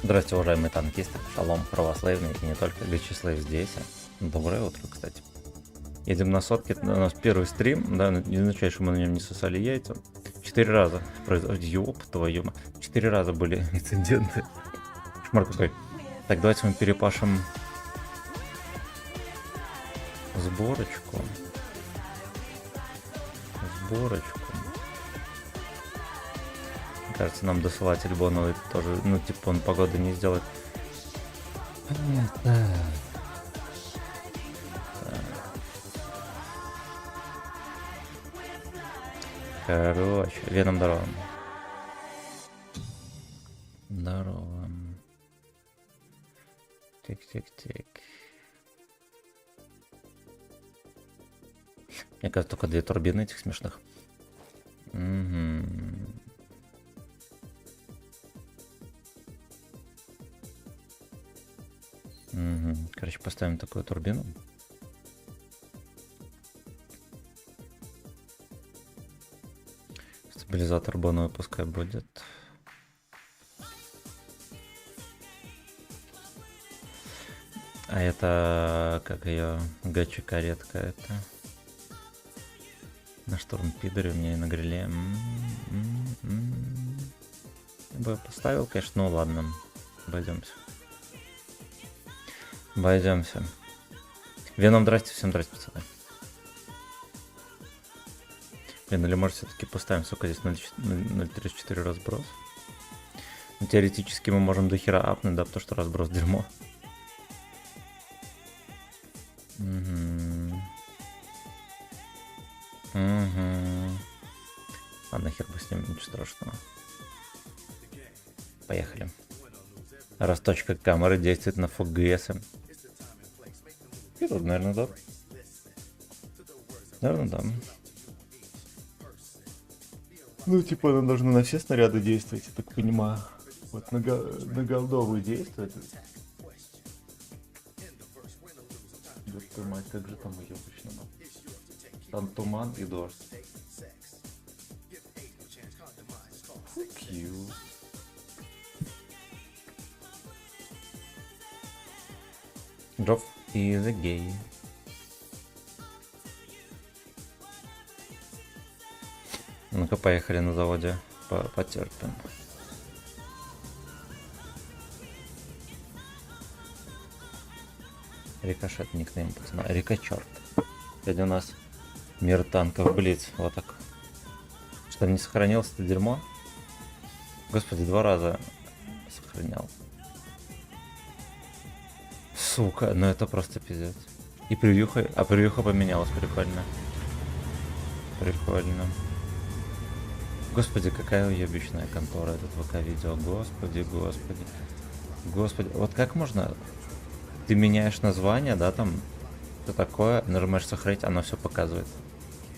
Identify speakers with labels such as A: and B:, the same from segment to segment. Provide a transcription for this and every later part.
A: Здравствуйте, уважаемые танкисты, шалом, православные и не только, Вячеслав здесь. Доброе утро, кстати. Едем на сотке, у нас первый стрим, да, не означает, что мы на нем не сосали яйца. 4 раза ёб твою мать, 4 раза были инциденты. Шмар какой. Так, давайте мы перепашем сборочку. Кажется, нам досылать Альбоновый тоже, ну, типа, он погоды не сделает. Понятно. Короче, Веном здорово. Здорово. Тик-тик-тик. Мне кажется, только 2 турбины этих смешных. Угу. Короче, поставим такую турбину. Стабилизатор боновый пускай будет. А это, как ее, гача-каретка это. На штурм пидоре у меня и на гриле. Я бы поставил, конечно, ну ладно. Обойдемся. Веном, здрасте, всем здрасте, пацаны. Блин, или может все-таки поставим, сколько здесь 0.34 разброс. Но теоретически мы можем до хера апнуть, да, потому что разброс дерьмо. Ладно, хер бы с ним, ничего страшного. Поехали. Расточка камеры действует на FGS. И тут, наверное, да. Наверное, да. Ну, типа, она должна на все снаряды действовать, я так понимаю. Вот на голдовую действует. Ёпта мать, как же там ее обычно? Там туман и дождь. Fuck you. Drop is a gay. Ну-ка, поехали на заводе. Потерпим. Рикошет, никнейм, пацана. Рикочерт. Сегодня у нас мир танков Блиц. Вот так. Что не сохранилось это дерьмо? Господи, 2 раза сохранял. Сука, ну это просто пиздец. И превьюха, превьюха поменялась, прикольно. Прикольно. Господи, какая уебищная контора этот ВК-видео. Господи. Вот как можно... Ты меняешь название, да, там, что такое, нажимаешь сохранить, оно все показывает.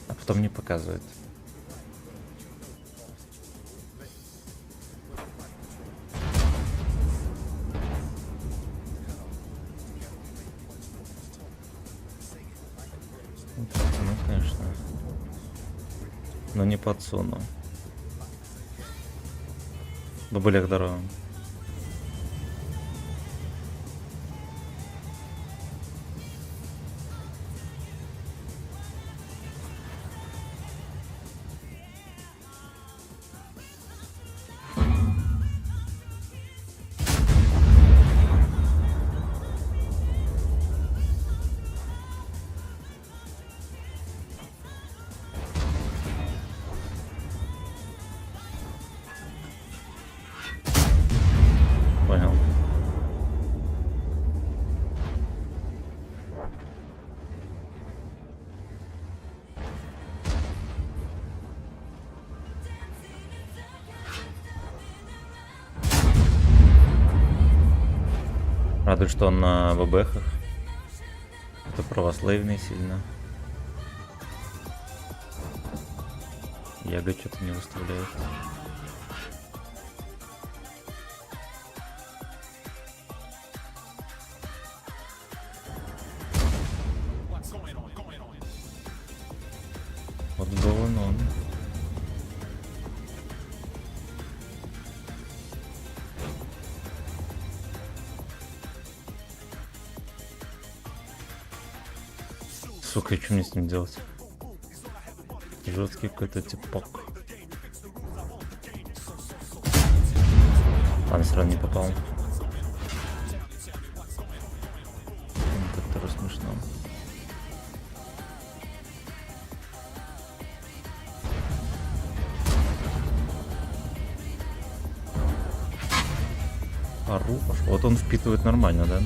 A: А потом не показывает. Ну, конечно. Но не подсуну. Бабулек, здорово. Понял. Радует, что он на ВБХах. Это православный сильно. Яга что-то не выставляет. What's going on? Сука, и что мне с ним делать? Жесткий какой-то типок. Ладно, все равно не попал. Как-то смешно. Ару пошел. Вот он впитывает нормально, да?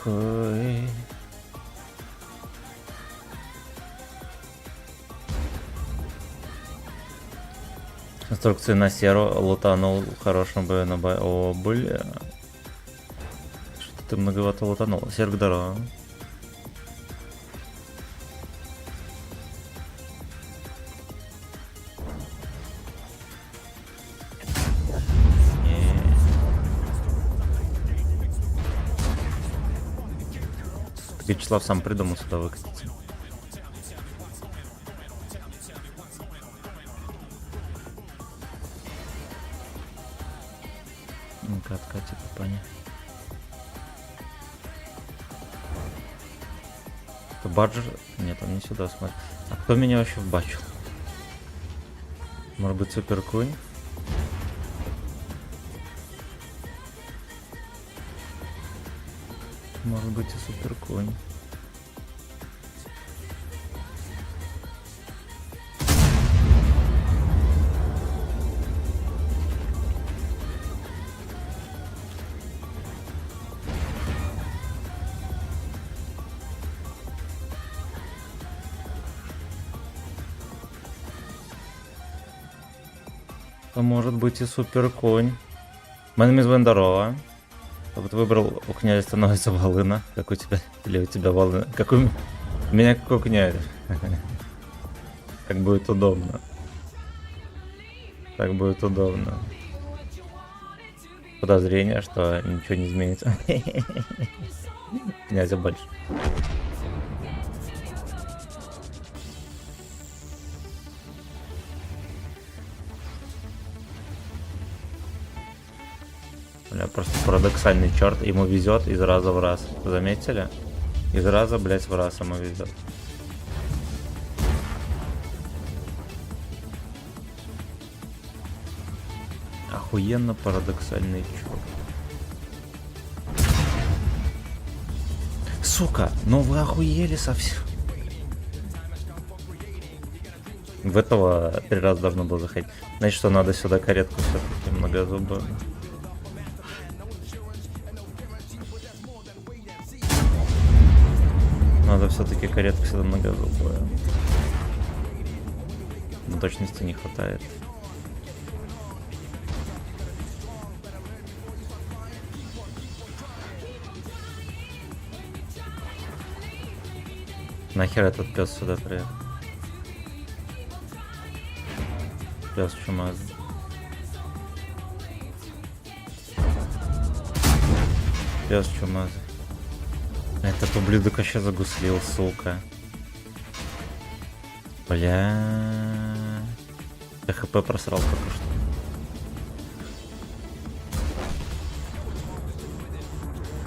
A: Ой. Инструкции на серу лутанул хорошим бы на бай. О, бля. Что ты многовато лутанул. Серк здорово. Вячеслав сам придумал сюда выкатиться. Ну-ка, откати попани. Это Баджер? Нет, он не сюда смотрит. А кто меня вообще вбачил? Может быть, Супер Кунь? Может быть, и Супер Кунь. А может быть и Супер Конь. Мене здорово. Вот выбрал, у князя становится волына. Как у тебя? Или у тебя волына? Как у меня, как у князя. Как будет удобно. Так будет удобно. Подозрение, что ничего не изменится. Князя больше. Бля, просто парадоксальный черт, ему везет из раза в раз. Заметили? Из раза, блять, в раз ему везет. Охуенно парадоксальный черт. Сука, ну вы охуели совсем. В этого 3 раза должно было заходить. Значит, что надо сюда каретку все-таки многозубую. Надо все-таки каретку сюда многозубую. Но точности не хватает. Нахер этот пес сюда приехал? Пес чумазый. Пес чумазый. Этот ублюдок вообще загуслил, сука. Бля. Я ХП просрал только что.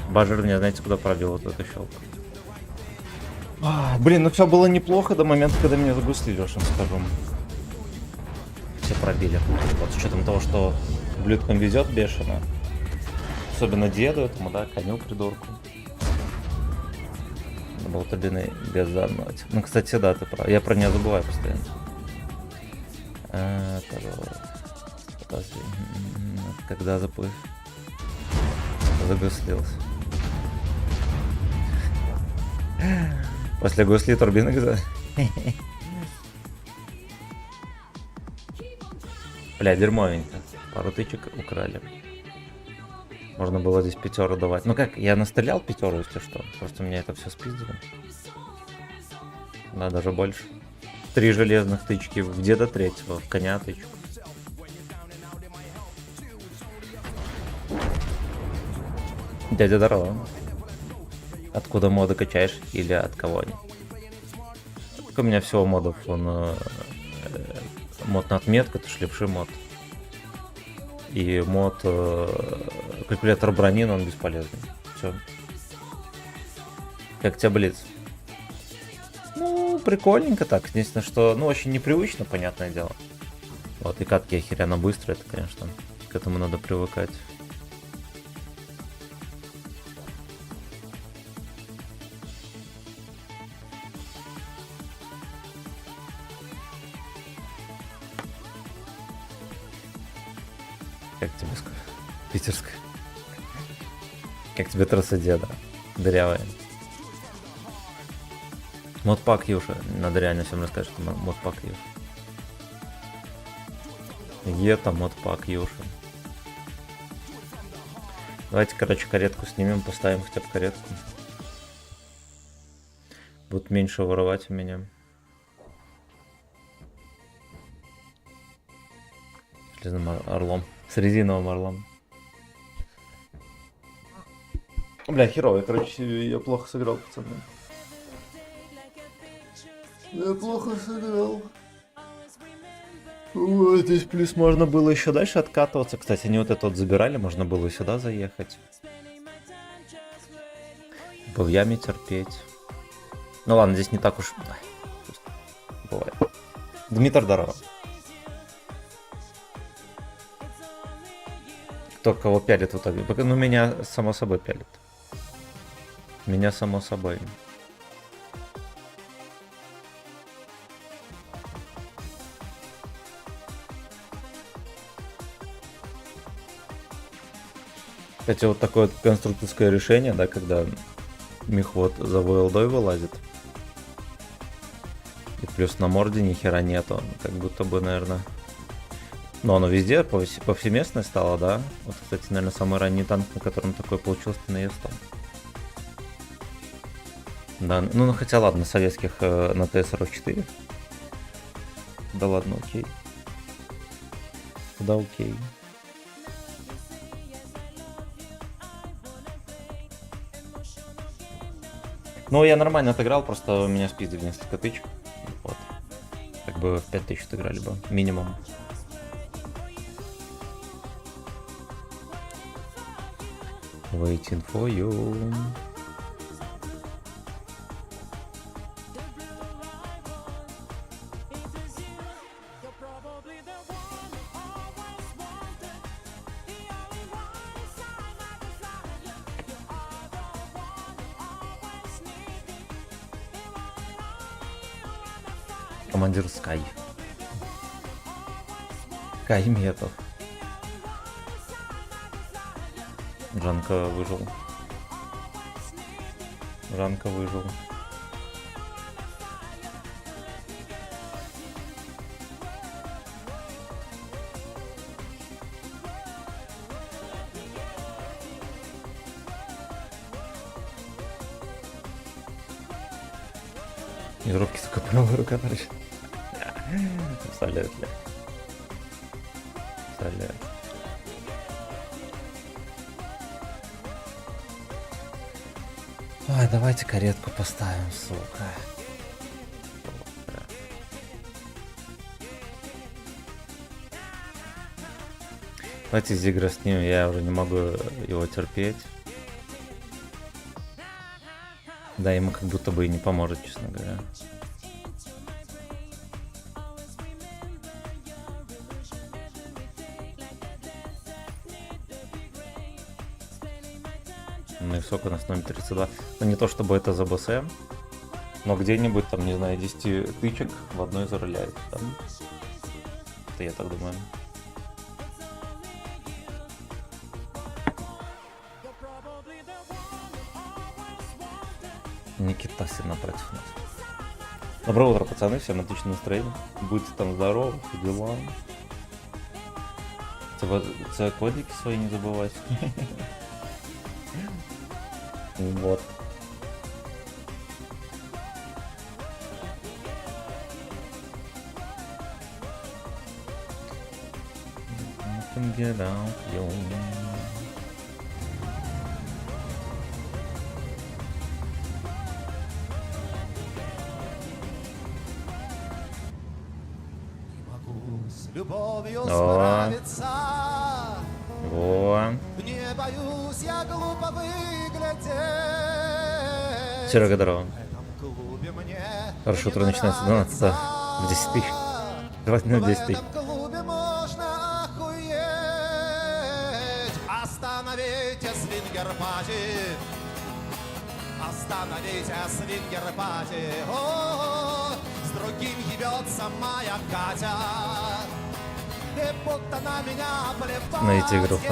A: Бажер меня, знаете, куда пробил вот эту щелку. Блин, ну все было неплохо до момента, когда меня загуслили, уж им скажу. Все пробили. Вот с учетом того, что ублюдкам везет бешено. Особенно деду этому, да, коню придурку. Болтабины без зануть. Ну, кстати, да, ты прав. Я про нее забываю постоянно. Подожди. Когда загуслился. После гусли турбины где? Бля, дерьмовенько. Пару тычек украли. Можно было здесь 5 давать. Ну как, я настрелял 5, если что. Просто у меня это все спиздили. Да, даже больше. 3 железных тычки в деда 3-го, в коня тычку. Дядя здорово. Откуда моды качаешь или от кого они? Так у меня всего модов, мод на отметку, это шлепший мод. И мод калькулятор брони, но он бесполезный. Все. Как тебя Блиц? Ну, прикольненько так. Единственное, что, ну, очень непривычно, понятное дело. Вот, и катки охеренно быстро, это, конечно, к этому надо привыкать. Как тебе сказать? Питерская. Как тебе трасса деда? Дырявая. Модпак Юша. Надо реально всем рассказать, что модпак Юша. Это модпак Юша. Давайте, короче, каретку снимем, поставим хотя бы каретку. Будут меньше воровать у меня. Железным орлом. С резиновым орлом. Бля, херово, короче, я плохо сыграл, пацаны. Я плохо сыграл. Ой, здесь плюс можно было еще дальше откатываться. Кстати, они вот это вот забирали, можно было сюда заехать. В яме терпеть. Ну ладно, здесь не так уж... Бывает. Дмитрий, здорово. Кто кого пялит в итоге? Ну, меня само собой пялит. Меня само собой. Кстати, вот такое вот конструкторское решение, да, когда мехвод за ВЛД вылазит. И плюс на морде ни хера нету. Как будто бы, наверное... Но оно везде повсеместное стало, да? Вот, кстати, наверное, самый ранний танк, на котором такое получилось, на Е100. Да, ну хотя ладно, советских на Т-44. Да ладно, окей. Да, окей. Ну, я нормально отыграл, просто меня спиздили несколько тычек. Вот. Как бы в 5000 отыграли бы, минимум. Waiting for you. Командир Скай. Кайметов. Жанка выжил. Жанка выжил. Из руки, сука, правая рука торчит. Абсолютно. Абсолютно. Ой, давайте каретку поставим, сука. Давайте Зигра снимем, я уже не могу его терпеть. Да, ему как будто бы и не поможет, честно говоря. Ну и сколько у нас номер 32. Ну не то чтобы это за БС, но где-нибудь там, не знаю, 10 тычек в одной заруляет. Там. Это я так думаю. Никитаси напротив нас. Доброе утро, пацаны, всем отличное настроение. Будьте там здоровы, все дела. Це кодики свои не забывать. Вот. Get out, yo.
B: любовью
A: О.
B: справиться.
A: Во.
B: Не боюсь я глупо выглядеть.
A: Серега, здорово.
B: В этом клубе мне
A: Хорошо,
B: не
A: утро начинается с 12 в 10 тысяч.
B: нравится.
A: Давайте на
B: В
A: 10 тысяч.
B: этом клубе можно охуеть. Остановите свингер-пати. Остановите свингер-пати. О, с другим ебется моя Катя. И будто на меня плевать.
A: Остановите игру.
B: ей.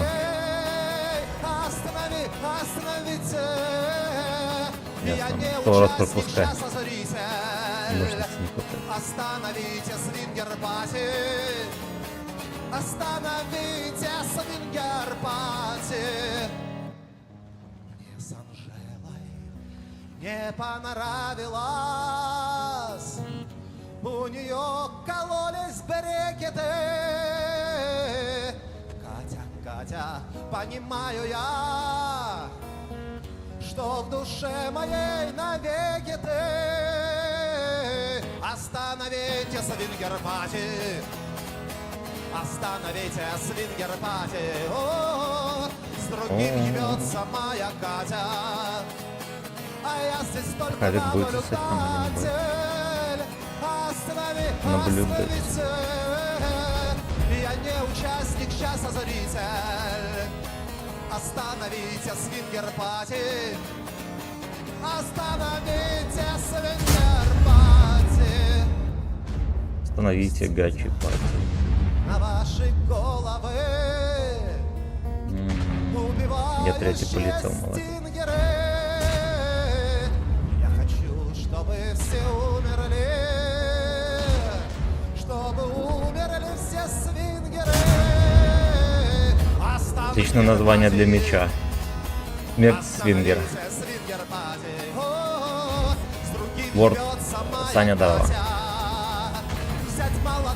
B: Остановите. Я
A: Ясно.
B: не
A: 100 раз
B: участник
A: пропускай.
B: часа зритель.
A: Мощности не хватает.
B: Остановите свингер-пати. Остановите свингер-пати. Мне с Анжелой не понравилось. У нее кололись брекеты. Катя, понимаю я, что в душе моей навеки ты. Остановите свингер-пати. Остановите свингер-пати. О, с другим ебется моя Катя. А я здесь только
A: Харик будет сосать там или не будет? Наблюдать.
B: остановите. Я не участник часа зритель. Остановите свингер-пати. Остановите свингер-пати.
A: Остановите гачи пати.
B: На ваши головы
A: Я третий полетел, молодец.
B: стингеры. Я хочу, чтобы все умерли. Чтобы умерли все свингеры.
A: Отличное название для меча. Смерть свингера. Ворд Саня Дава.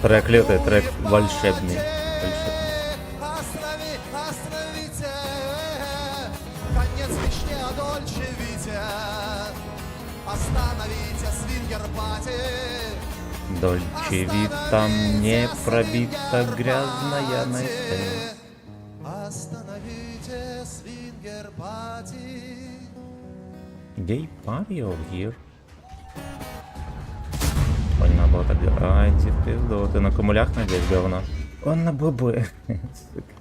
A: Трек лютый, трек волшебный.
B: Остановите. Конец мечте о Дольче Вите. Остановите свингер-пати.
A: Дольче Вита не пробита грязная наистина.
B: Остановите свингер-пати.
A: Гей пари over here. Ой, не надо было так делать. Ай, ты пизду. Ты на кумулях надеюсь, говно? Он на ББ. Сука.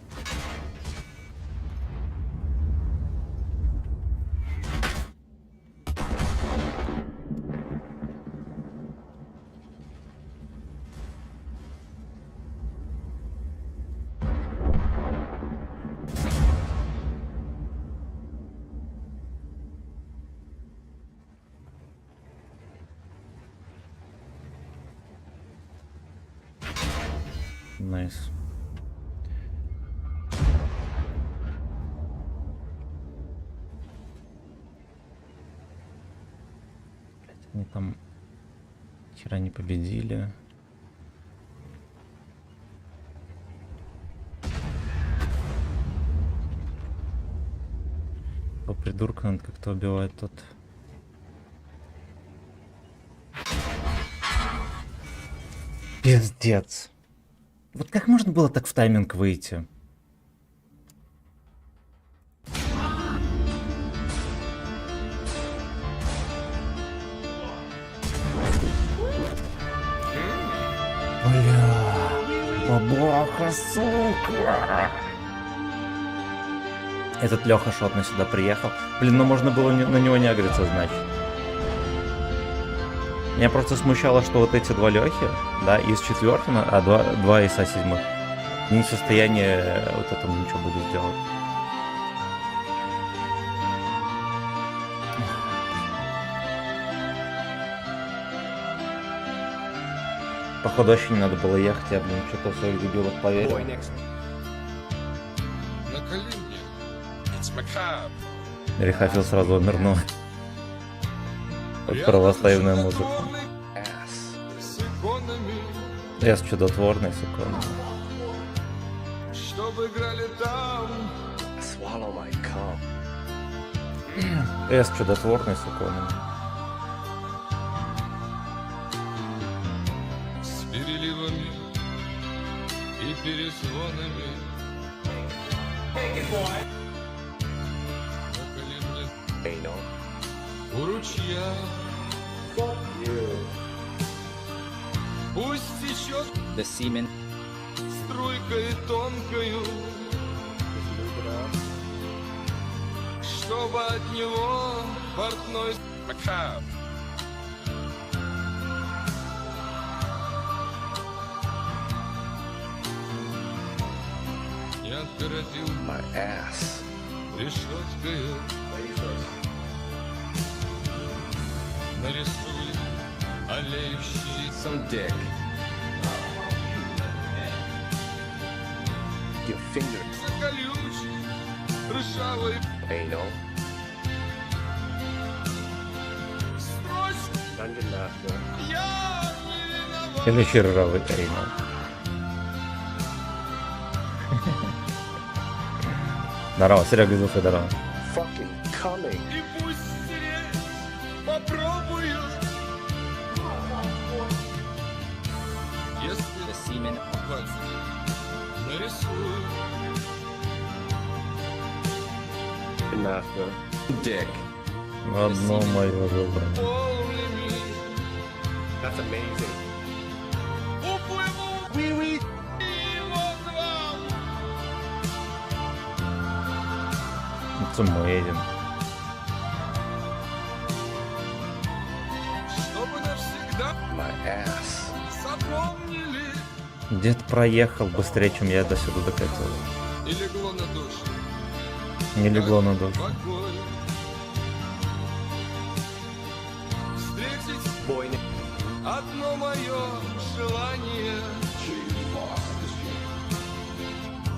A: Найс. Блять, они там вчера не победили. По придурка надо как-то убивать тут. Пиздец. Вот как можно было так в тайминг выйти? Бля, бабаха, сука. Этот Леха шотно сюда приехал. Блин, ну можно было на него не агриться, значит. Меня просто смущало, что вот эти два Лехи, да, из четвертого, а два из седьмых, не в состоянии вот этому ничего будет сделать. Походу вообще не надо было ехать, я, блин, что-то в своих дебилов поверил. Рехафил сразу умернул. Под православную музыку. Эс чудотворный с иконами.
C: Чтобы играли там.
A: Эс чудотворный с иконами.
C: С переливами и перезвонами. Наколи мне у ручья. Пусть течет
D: The semen.
C: струйкой тонкою, чтобы от него портной Макап. Не отгородил
E: My ass.
C: решеткой. Нарисуй олеющий
E: Some dick. Your finger.
C: колючий, ржавый
E: Anal.
C: строчку.
E: Dungeon Master.
C: Я не виноват.
A: Следующий ржавый тренер. Здорово, Серега из Уфы, здорово.
E: Fucking coming.
C: И пусть стереть попробую. Если
D: The semen.
C: хватит, нарисую.
E: Dungeon Master. Dick.
A: Одно мое выбрано.
C: Полными
E: That's amazing.
C: уплыву. И вот вам.
A: Це ми едем.
C: Чтобы навсегда
E: My ass.
C: запомнили.
A: Дед проехал быстрее, чем я до сюда докатил.
C: И легло на душу.
A: Не легло на душу.
C: Покой. Встретить
E: Boy.
C: одно мое желание.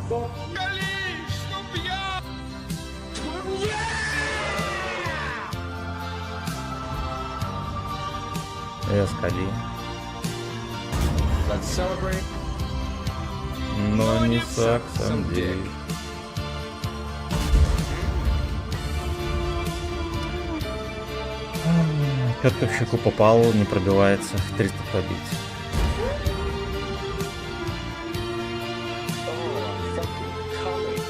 C: Кали, чтоб я
A: Я скали.
E: Let's celebrate.
A: Но не саксом дик. Четко в щеку попал, не пробивается. 300 пробить.
E: Oh, fucking coming.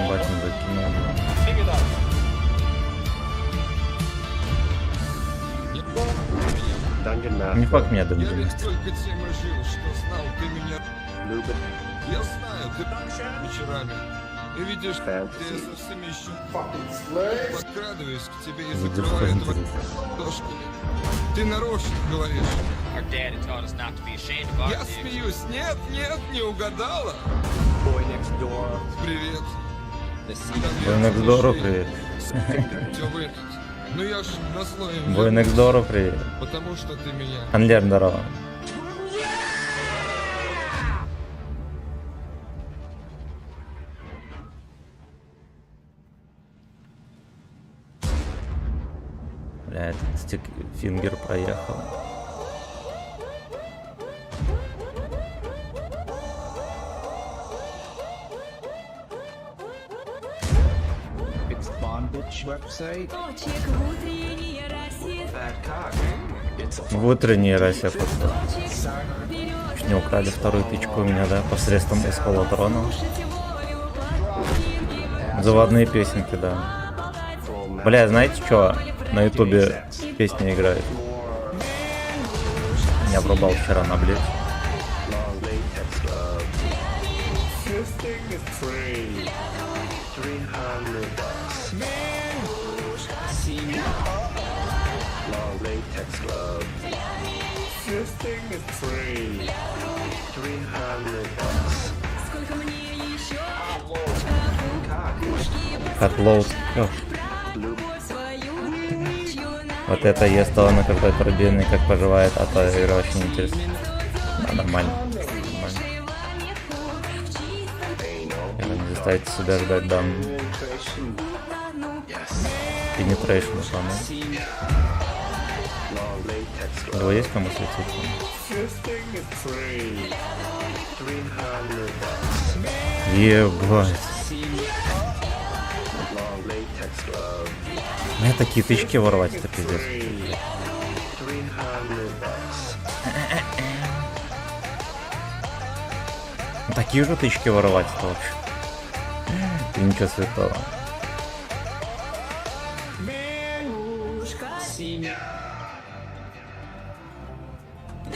A: Бать не закинул.
E: Dungeon Master.
A: Не факт меня
C: Я ведь
A: дымит.
C: только тем и жил, что знал ты меня.
E: Lubin.
C: Я знаю, ты вечерами. И видишь,
E: Fantasy.
C: ты совсем еще подкрадываюсь к тебе и закрываю
A: Выдержку
C: твои ладошками. Ты нарочно говоришь.
F: Our dad had taught us not to be ashamed of our
C: Я
F: dicks.
C: смеюсь. Нет, нет, не угадала.
E: Boy next door.
C: Привет.
D: The semen.
A: Бой Некздору, привет.
C: Все вынут. Ну я ж назло им
A: Бой
C: вернусь,
A: Некздору, привет.
C: потому что ты меня.
A: Анлер, здорово. Бля, этот стикфингер проехал.
G: It's bondage website.
H: Точек в утренней росе,
G: Bad cock. It's a
A: В утренней росе пацан.
H: точек вперед.
A: Чуть не украли вторую тычку у меня, да, посредством эскалатрона.
H: Слушайте волю, пластинки,
A: Заводные песенки, да. Бля, знаете что? На ютубе песня играет. Я врубал вчера на блиц.
E: long latex glove. This thing is free. $300. Long latex glove. This thing is free. $300.
H: сколько мне еще?
A: Хатлоуд.
H: Любовь свою, чью
A: Вот это я стала на какой турбине, как поживает, а то игра очень интересна. Да, нормально. Нормально. Я не заставите себя ждать, да. Penetration, самое.
E: Long latex
A: Его
E: glove.
A: есть кому светить?
E: This thing is free. 300 bucks.
A: Ебать.
E: Long latex glove.
A: Мне такие тычки воровать, это пиздец.
E: Free. 300 bucks.
A: Такие же тычки воровать, это вообще. И ничего святого.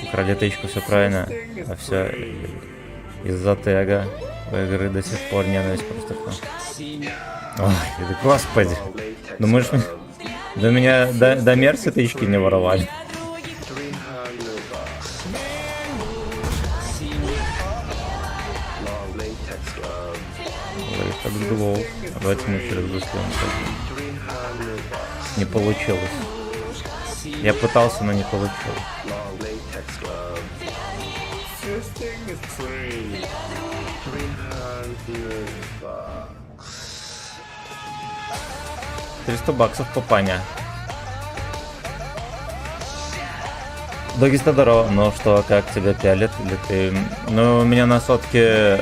A: Украли тычку, все правильно. А все из-за тега у игры до сих пор ненависть просто к нам. Ой, да господи.
E: Long latex
A: Думаешь,
E: glove.
A: до меня до Мерси тычки не воровали?
E: 300 bucks. Long latex glove.
A: Ой, как глоу. Давайте мы через быстрее.
E: 300 bucks.
A: Не получилось. Я пытался, но не получилось.
E: Long latex glove. This thing is free. 300 bucks.
A: 300 баксов попаня. Догиста здорово. Ну что, как тебя пялит? Или ты... Ну, у меня на сотке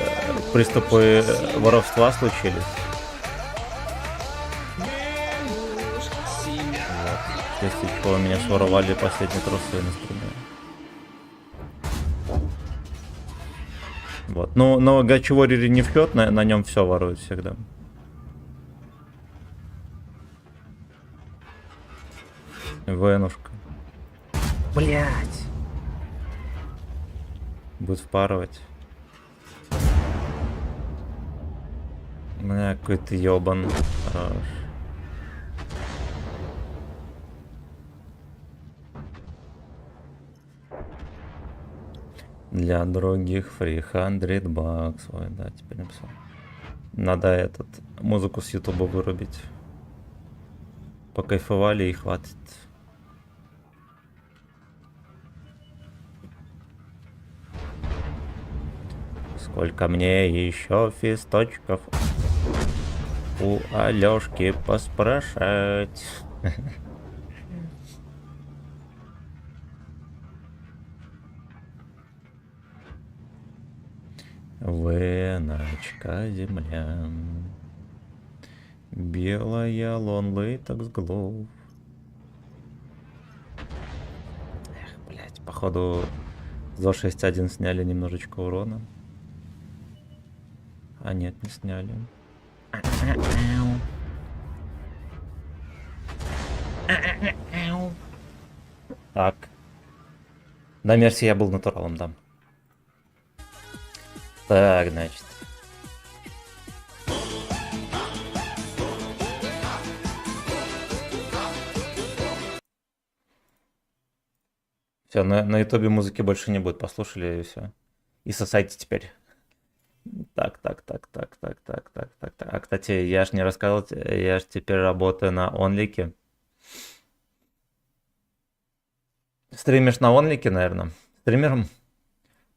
A: приступы воровства случились. Вот. Если чего, меня своровали последние трусы на стриме. Вот. Ну, но Гачеворили не в счет, на нем все воруют всегда. Венушка. Блять. Будет впарывать. У меня какой-то ёбан. Хорош. Для других free 100 бакс. Ой, да, теперь написал. Надо музыку с ютуба вырубить. Покайфовали и хватит. Сколько мне еще фисточков у Алёшки поспрашать? Веночка земля, белая лон лейтекс глов. Эх, блять, походу за 6.1 сняли немножечко урона. А нет, не сняли. Так. На Мерси я был натуралом, да. Так, значит. Все, на ютубе музыки больше не будет. Послушали и все. И сосайте теперь. Так. А, кстати, я ж не рассказал, я ж теперь работаю на Онлике. Стримишь на Онлике, наверное? Стримером?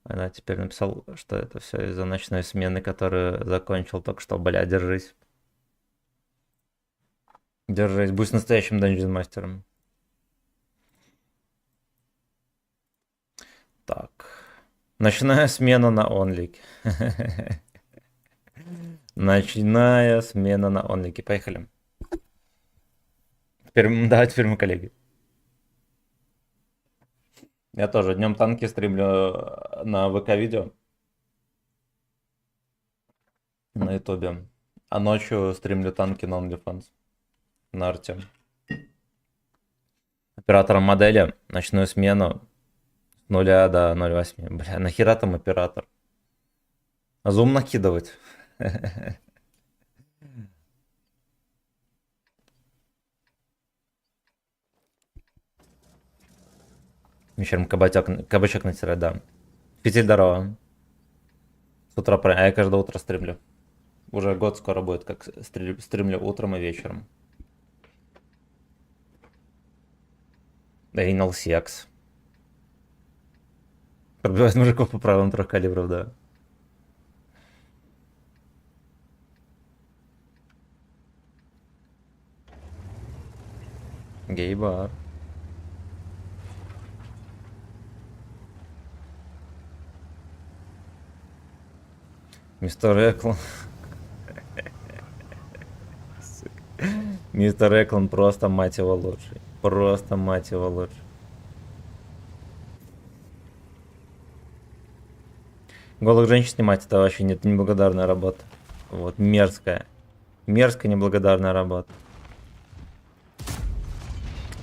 A: Она теперь написал, что это все из-за ночной смены, которую закончил только что. Бля, держись. Держись, будь настоящим Dungeon мастером. Так. Ночная смена на Онлике. Ночная смена на Онлике. Поехали. Да, теперь мы коллеги. Я тоже днем танки стримлю на ВК-видео. На ютубе. А ночью стримлю танки на OnlyFans. На Арте. Оператором модели. Ночную смену. С 0 до 0.8. Бля, нахера там оператор? А зум накидывать? Вечером кабачок натирать, да. Фитиль здорово. С утра, а я каждое утро стримлю. Уже год скоро будет, как стримлю утром и вечером. Anal Sex. Пробивает мужиков по правилам 3 калибров, да. Гей-бар. Мистер Эклон. Мистер Эклон просто мать его лучший. Просто мать его лучший. Голых женщин снимать это вообще нет, неблагодарная работа. Вот, мерзкая. Мерзкая неблагодарная работа.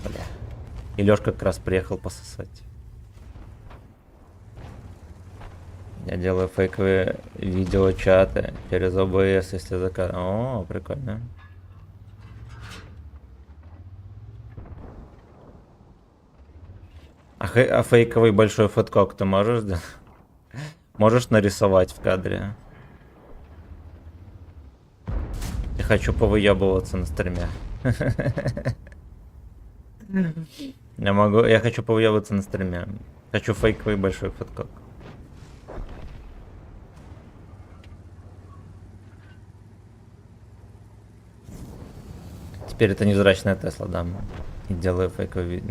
A: Бля. И Лёшка как раз приехал пососать. Я делаю фейковые видеочаты через OBS, если заказ. О, прикольно. А фейковый большой фэткок ты можешь сделать? Можешь нарисовать в кадре? Я хочу повыебываться на стриме. Я хочу повыебываться на стриме. Хочу фейковый большой фэткок. Теперь это невзрачная Тесла, да. И делаю фейковый.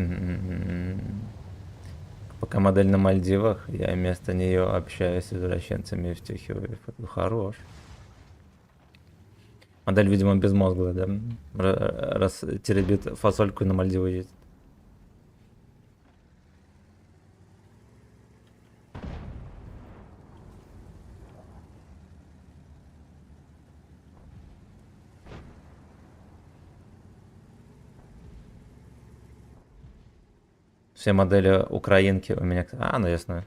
A: Пока модель на Мальдивах, я вместо нее общаюсь с извращенцами и втюхиваю. Хорош. Модель, видимо, безмозглая, да? Раз теребит фасольку и на Мальдивы ездит. Все модели украинки у меня... А, ну ясно.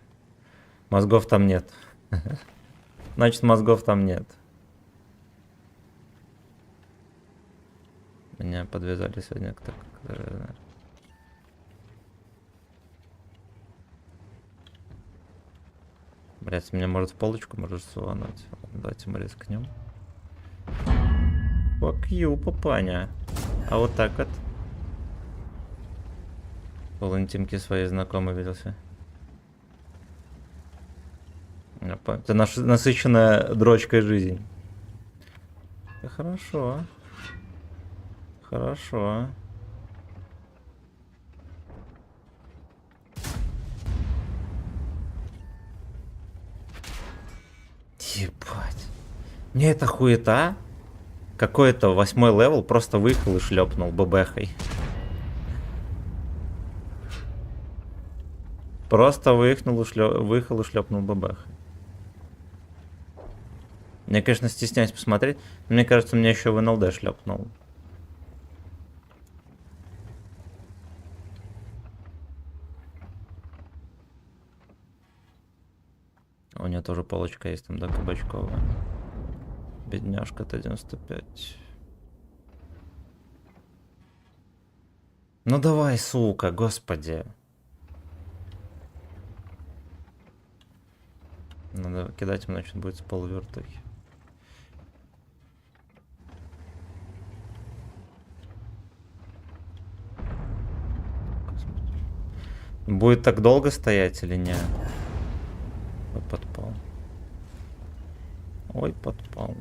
A: Мозгов там нет. Значит, мозгов там нет. Меня подвязали сегодня кто... Блять, меня может в полочку может сувануть. Давайте мы рискнем. Fuck you, папаня. А вот так вот. Пол интимки своей знакомой виделся. Это наша насыщенная дрочкой жизнь. Да хорошо. Хорошо. Ебать. Мне эта хуета. Какой-то 8-й левел просто выехал и шлепнул ББХой. Просто выехал и шлепнул ББХ. Я, конечно, стесняюсь посмотреть. Но мне кажется, меня еще в НЛД шлепнул. У нее тоже полочка есть там, да, Кабачкова. Бедняжка Т-95. Ну давай, сука, господи. Надо кидать, иначе будет с полувертухи. Будет так долго стоять или нет? Ой, подпал. Ой, подпал.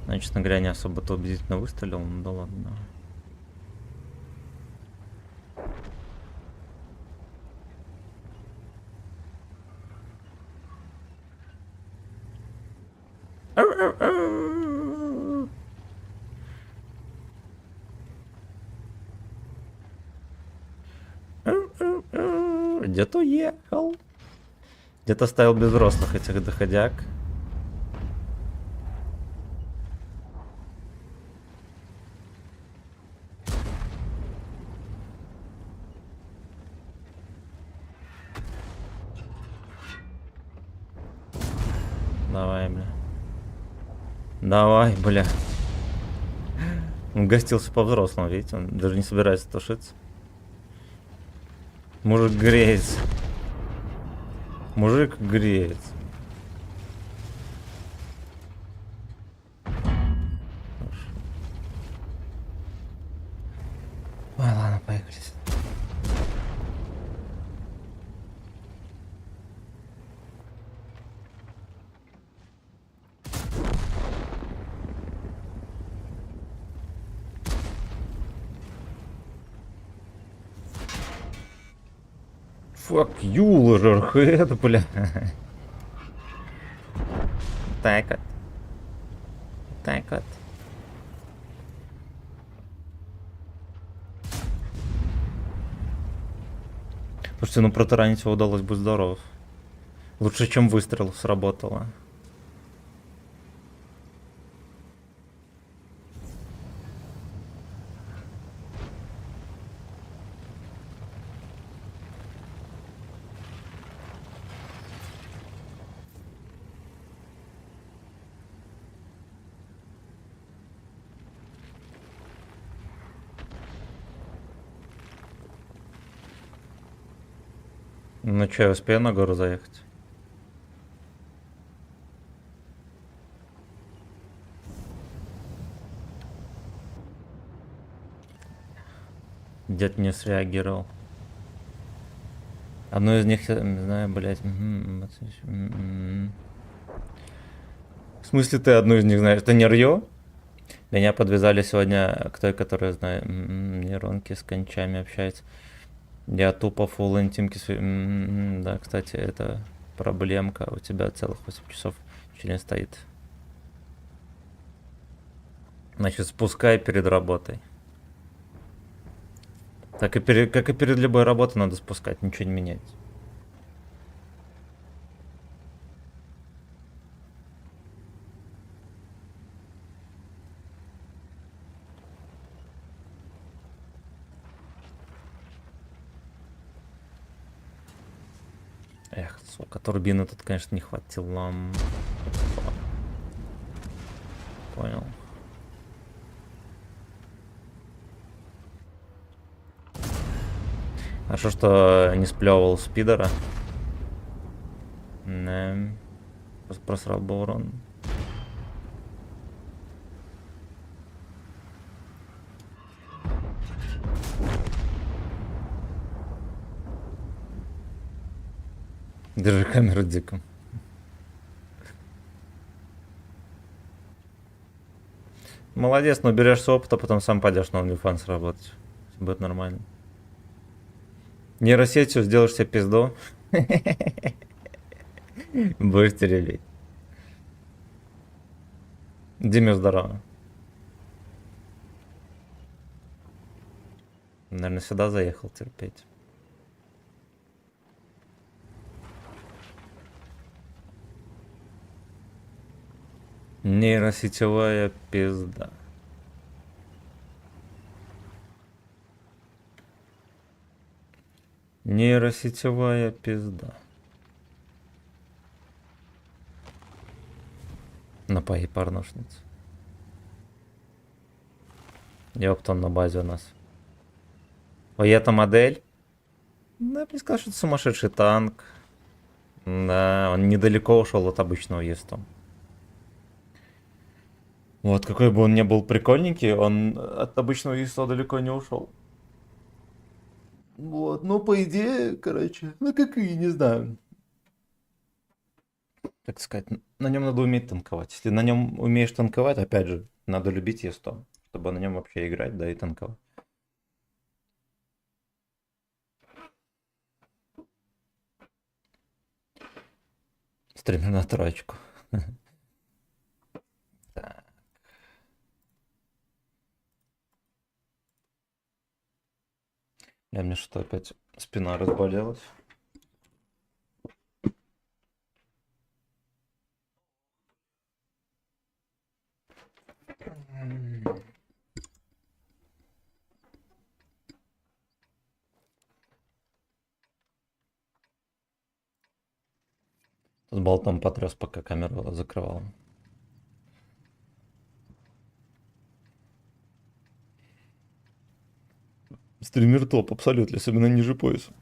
A: Ну, честно говоря, не особо-то убедительно выстрелил, ну да ладно. Где-то уехал. Где-то ставил без взрослых этих доходяг. Давай, бля. Давай, бля. Он гостился по-взрослому, видите? Он даже не собирается тушиться. Мужик греется. Мужик греется. Ой, ладно, поехали. Fuck you, лажерхед, бля. Так вот. Так вот. Слушайте, ну протаранить его удалось, будь здоров. Лучше, чем выстрел сработало. Ну чё, я успею на гору заехать? Дед не среагировал. Одну из них, я не знаю, блять. В смысле ты одну из них знаешь? Это не Рьё? Меня подвязали сегодня к той, которая, знаю, нейронки с кончами общается. Я тупо фулл интимки. Да, кстати, это проблемка. У тебя целых 8 часов ничего не стоит. Значит, спускай перед работой. Как и перед любой работой надо спускать, ничего не менять. Эх, сука, турбины тут, конечно, не хватило. Понял. Хорошо, что не сплевывал спидера. Не. Просрал бы урон. Держи камеру диком. Молодец, но берешься опыта, потом сам пойдешь на OnlyFans работать. Все будет нормально. Нейросетью сделаешь себе пизду. Будешь теребить. Диме здорово. Наверное, сюда заехал терпеть. Нейросетевая пизда. Нейросетевая пизда. Напои порнушниц. Ёптон на базе у нас. Ой, эта модель? Да, я бы не сказал, что это сумасшедший танк. Да, он недалеко ушел от обычного ЕСТО. Вот, какой бы он ни был прикольненький, он от обычного ЕСТО далеко не ушел. Вот, ну, по идее, короче, ну, как и, не знаю. Так сказать, на нем надо уметь танковать. Если на нем умеешь танковать, опять же, надо любить ЕСТО, чтобы на нем вообще играть, да, и танковать. Стример на троечку. Так. Мне что, опять спина разболелась? С болтом потряс, пока камеру закрывал. Стример топ, абсолютно, особенно ниже пояса.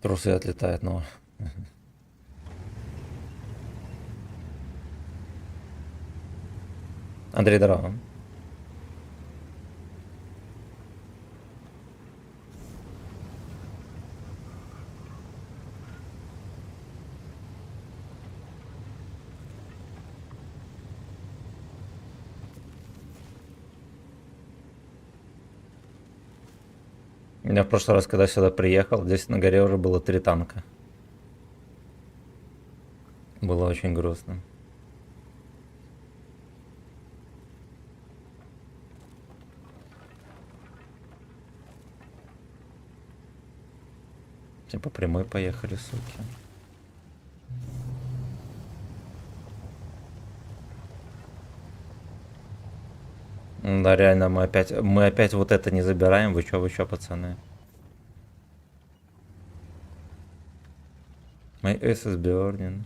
A: Трусы отлетают, но... Андрей, здорово. Я в прошлый раз, когда сюда приехал, здесь на горе уже было 3 танка. Было очень грустно. Все по прямой поехали, суки. Да, реально, мы опять вот это не забираем. Вы чё, пацаны? My ass is burning.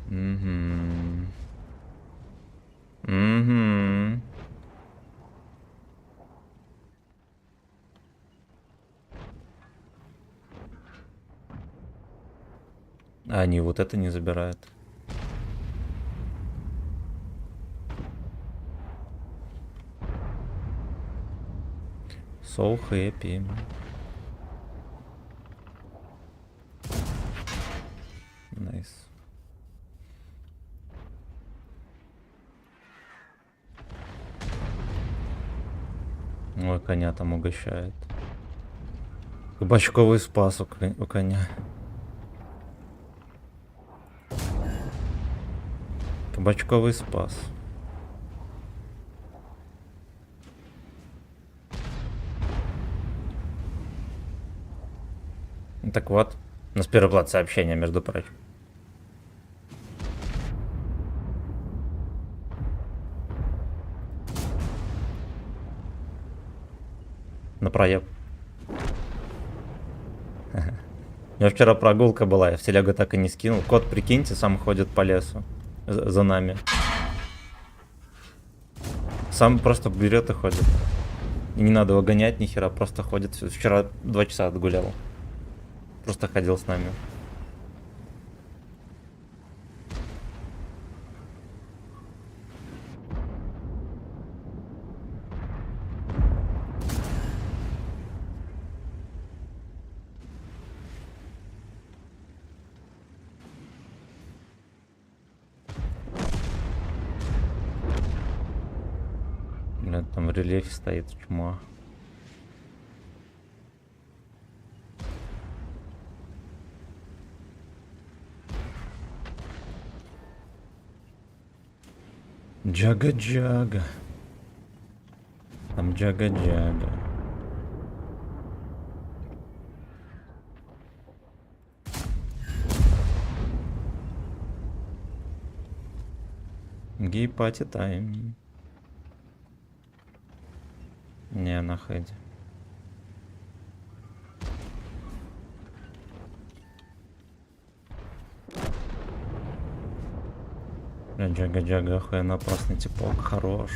A: Угу. Угу. А они вот это не забирают. So happy. Nice. Ой, коня там угощает. Кабачковый спас у коня. Кабачковый спас. Так вот, у нас первый плат сообщения, между прочим. На проеб. У меня вчера прогулка была, я в телегу так и не скинул. Кот, прикиньте, сам ходит по лесу за нами. Сам просто берет и ходит. И не надо его гонять ни хера, просто ходит. Вчера 2 часа отгулял. Просто ходил с нами. Блин, там в рельефе стоит чума. Джага-джага. Там джага-джага. Гей-пати тайм. Не, на хэде. Джага-джага, охуенно опасный типок, хорош.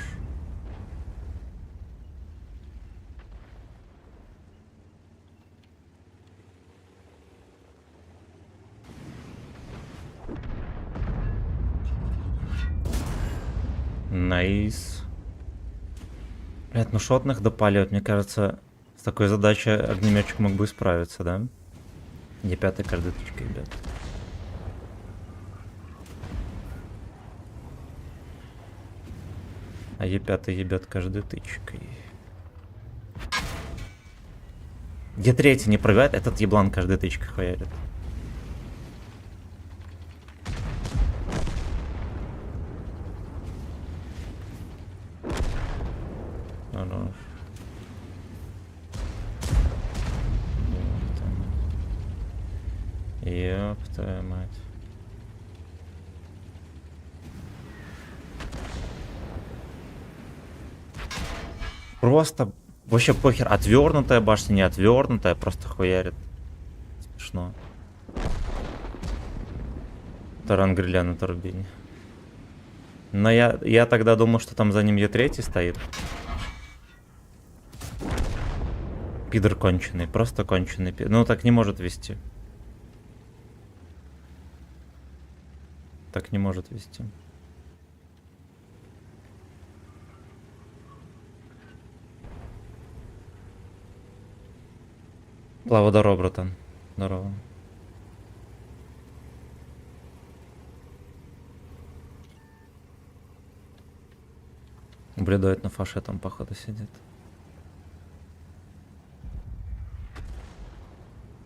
A: Найс. Блядь, ну шотных допаливать, мне кажется, с такой задачей огнеметчик мог бы справиться, да? Е5 каждой тычкой, ребят. А Е5 ебет каждой тычкой. Е3 не пробивает, этот еблан каждой тычкой хуярит. Хорош. Ёб твою мать. Просто вообще похер, отвернутая башня, не отвернутая, просто хуярит. Смешно. Таран гриля на турбине. Но я тогда думал, что там за ним Е3 стоит. Пидор конченый, просто конченый пидор. Ну так не может вести. Так не может вести. Слава здорово, братан. Здорово. Бледает на фаше там, походу, сидит.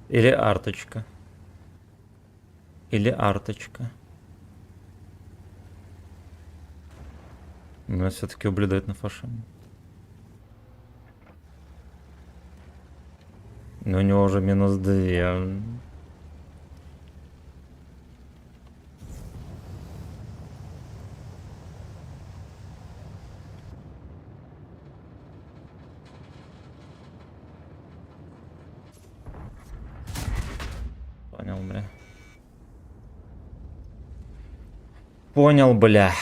A: Или арточка. Или арточка. Но все-таки ублюдает на фаше. Но у него уже -2. Понял, бля. Понял, бля.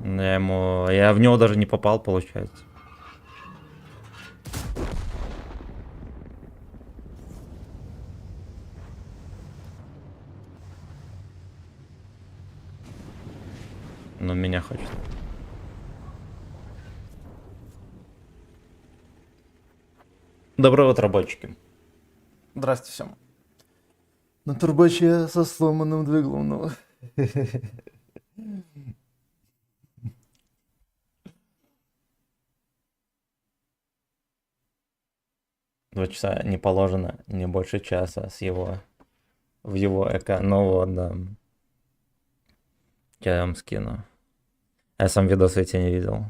A: Я в него даже не попал, получается. Но меня хочет. Доброе утро, рабочики. Здрасте всем. На турбаче со сломанным двиглом, ну. 2 часа не положено, не больше часа с его в его эко. Ну вот, да. Я вам скину. Я сам видосы эти не видел.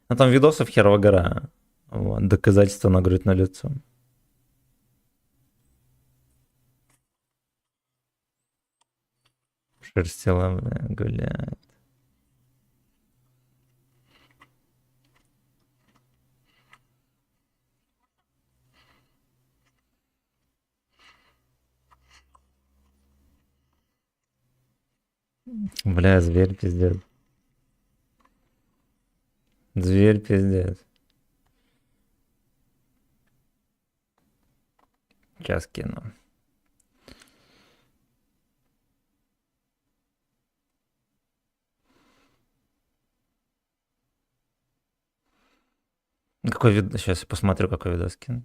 A: Ну там видосов херова гора. Вот, доказательства на грудь на лицо. Шерстила, бля, гуляет. Бля, зверь пиздец. Зверь пиздец. Сейчас кину. Какой вид? Сейчас я посмотрю, какой видос кину.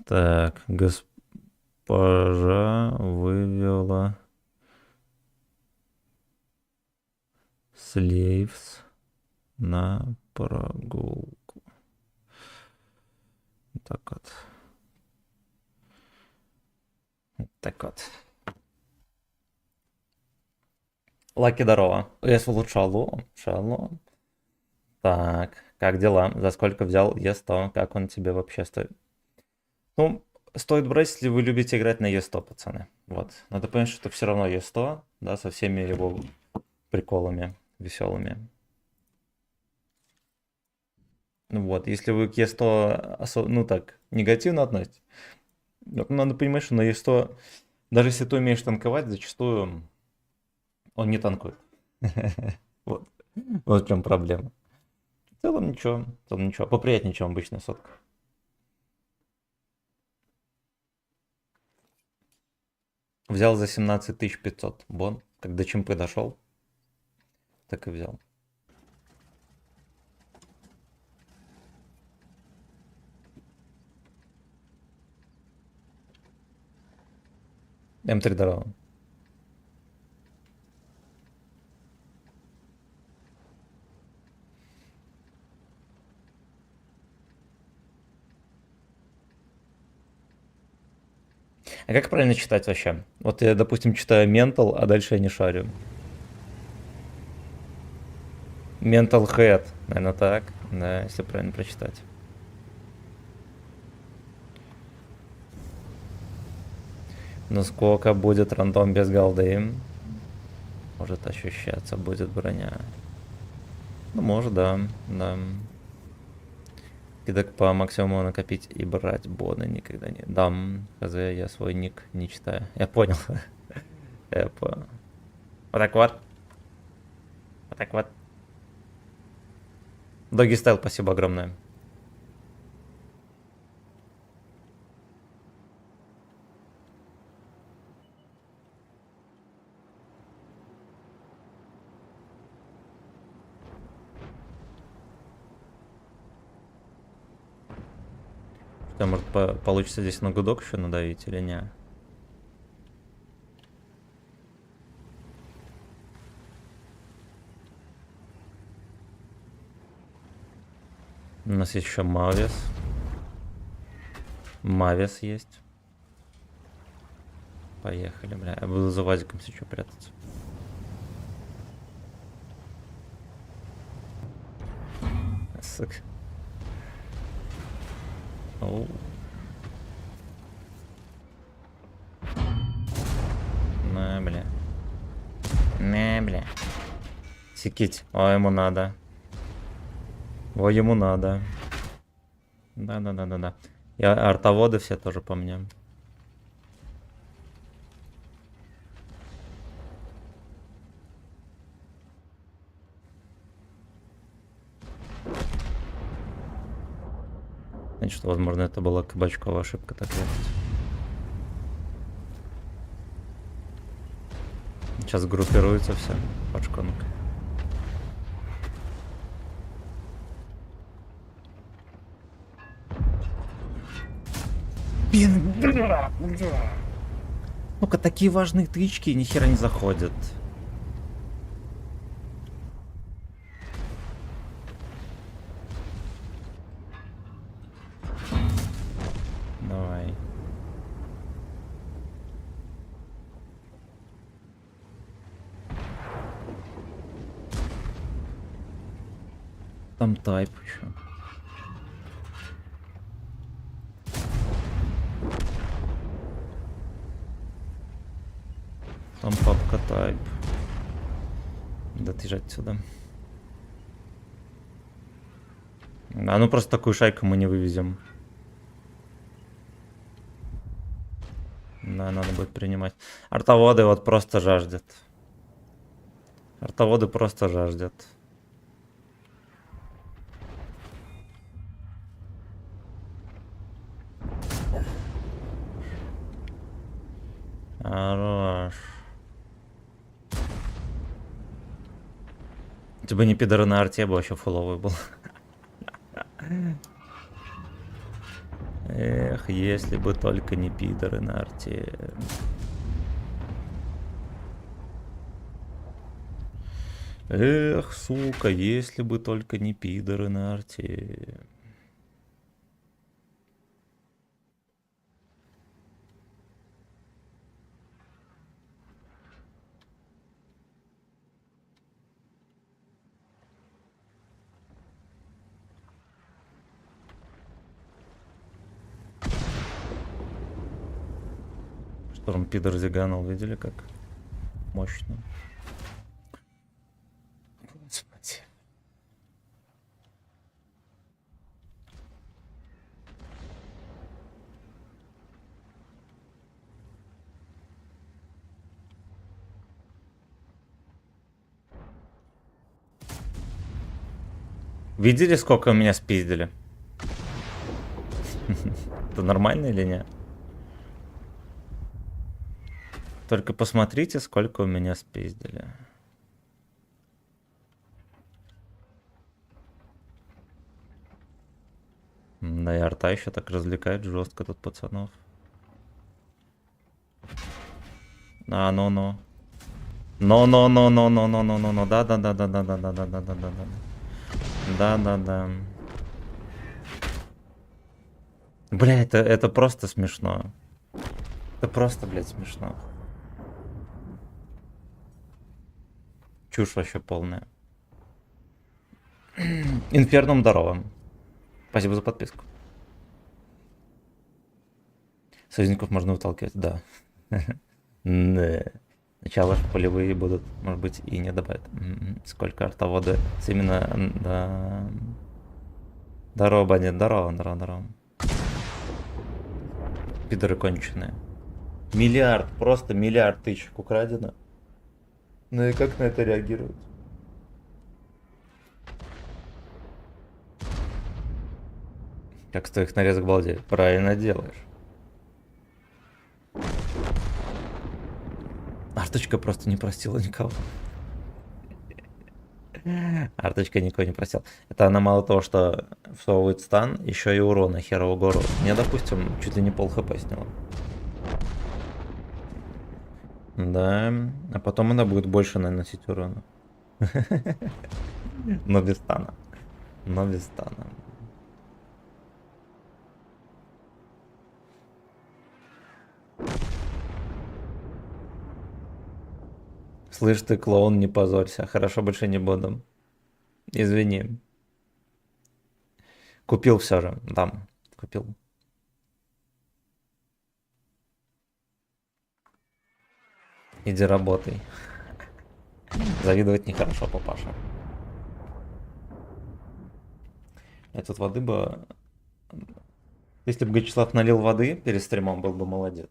A: Так, госпожа вывела Слейвс на прогулку. Так вот. Так вот. Лаки, здорово. Если лучше шалом. Шалом. Так, как дела? За сколько взял Е100? Как он тебе вообще стоит? Ну, стоит брать, если вы любите играть на Е100, пацаны. Вот. Надо понять, что это все равно Е100, да, со всеми его приколами веселыми. Ну вот, если вы к Е100, ну так, негативно относитесь, надо понимать, что на Е100, даже если ты умеешь танковать, зачастую он не танкует. Вот. Вот в чем проблема. В целом ничего, поприятнее, чем обычная сотка. Взял за 17 500 бон. Как до чемпы дошел, так и взял. М3 здорово. А как правильно читать вообще? Вот я, допустим, читаю Mental, а дальше я не шарю. Mental Head, наверное, так. Да, если правильно прочитать. Ну сколько будет рандом без голды? Может ощущаться будет броня. Ну, может, да, да. И так по максимуму накопить и брать боны никогда не дам. Хз, я свой ник не читаю. Я понял. Я понял. Вот так вот. Вот так вот. Доги Стайл, спасибо огромное. Хотя, может, получится здесь на гудок еще надавить или не? У нас есть еще Мавес. Мавес есть. Поехали, бля. Я буду за Вазиком сейчас прятаться. Сука. Оу. На, бля. На, бля. Секить. О, ему надо. О, ему надо. Да. И артоводы все тоже по мне. Значит, возможно, это была кабачковая ошибка так ехать. Сейчас группируются все под шконкой. Ну-ка, такие важные тычки ни хера не заходят. Давай. Там тайп еще. Там папка тайп. Да ты же отсюда. А ну просто такую шайку мы не вывезем. Да, надо будет принимать. Артоводы вот просто жаждет. Артоводы просто жаждет. Хорош. Если бы не пидоры на арте, я бы вообще фуловый был. Эх, если бы только не пидоры на арте. Эх, сука, если бы только не пидоры на арте. Шторм пидор зиганул, видели как? Мощно. Господи. Видели, сколько у меня спиздили? Это нормально или нет? Только посмотрите, сколько у меня спиздили. Да и арта еще так развлекает жестко тут пацанов. А, ну. Но. Да. Бля, это просто смешно. Это просто, блядь, смешно. Чушь вообще полная. Инферном здорово. Спасибо за подписку. Союзников можно выталкивать, да. Сначала полевые будут, может быть, и не добавят. Сколько артоводы именно, да. Здорово, Баня, здорово. Пидоры конченые. Миллиард, просто миллиард тысяч украдено. Ну и как на это реагировать? Как с твоих нарезок балдеет. Правильно делаешь. Арточка просто не простила никого. Арточка никого не просил. Это она мало того, что всовывает стан, еще и урона херово гору. Мне, допустим, чуть ли не пол хп сняла. Да, а потом она будет больше наносить урона. Но без стана. Но без стана. Слышь ты, клоун, не позорься. Хорошо, больше не буду. Извини. Купил все же. Там. Купил. Иди работай. Завидовать нехорошо, папаша. Тут воды бы... Если бы Гачеслав налил воды перед стримом, был бы молодец.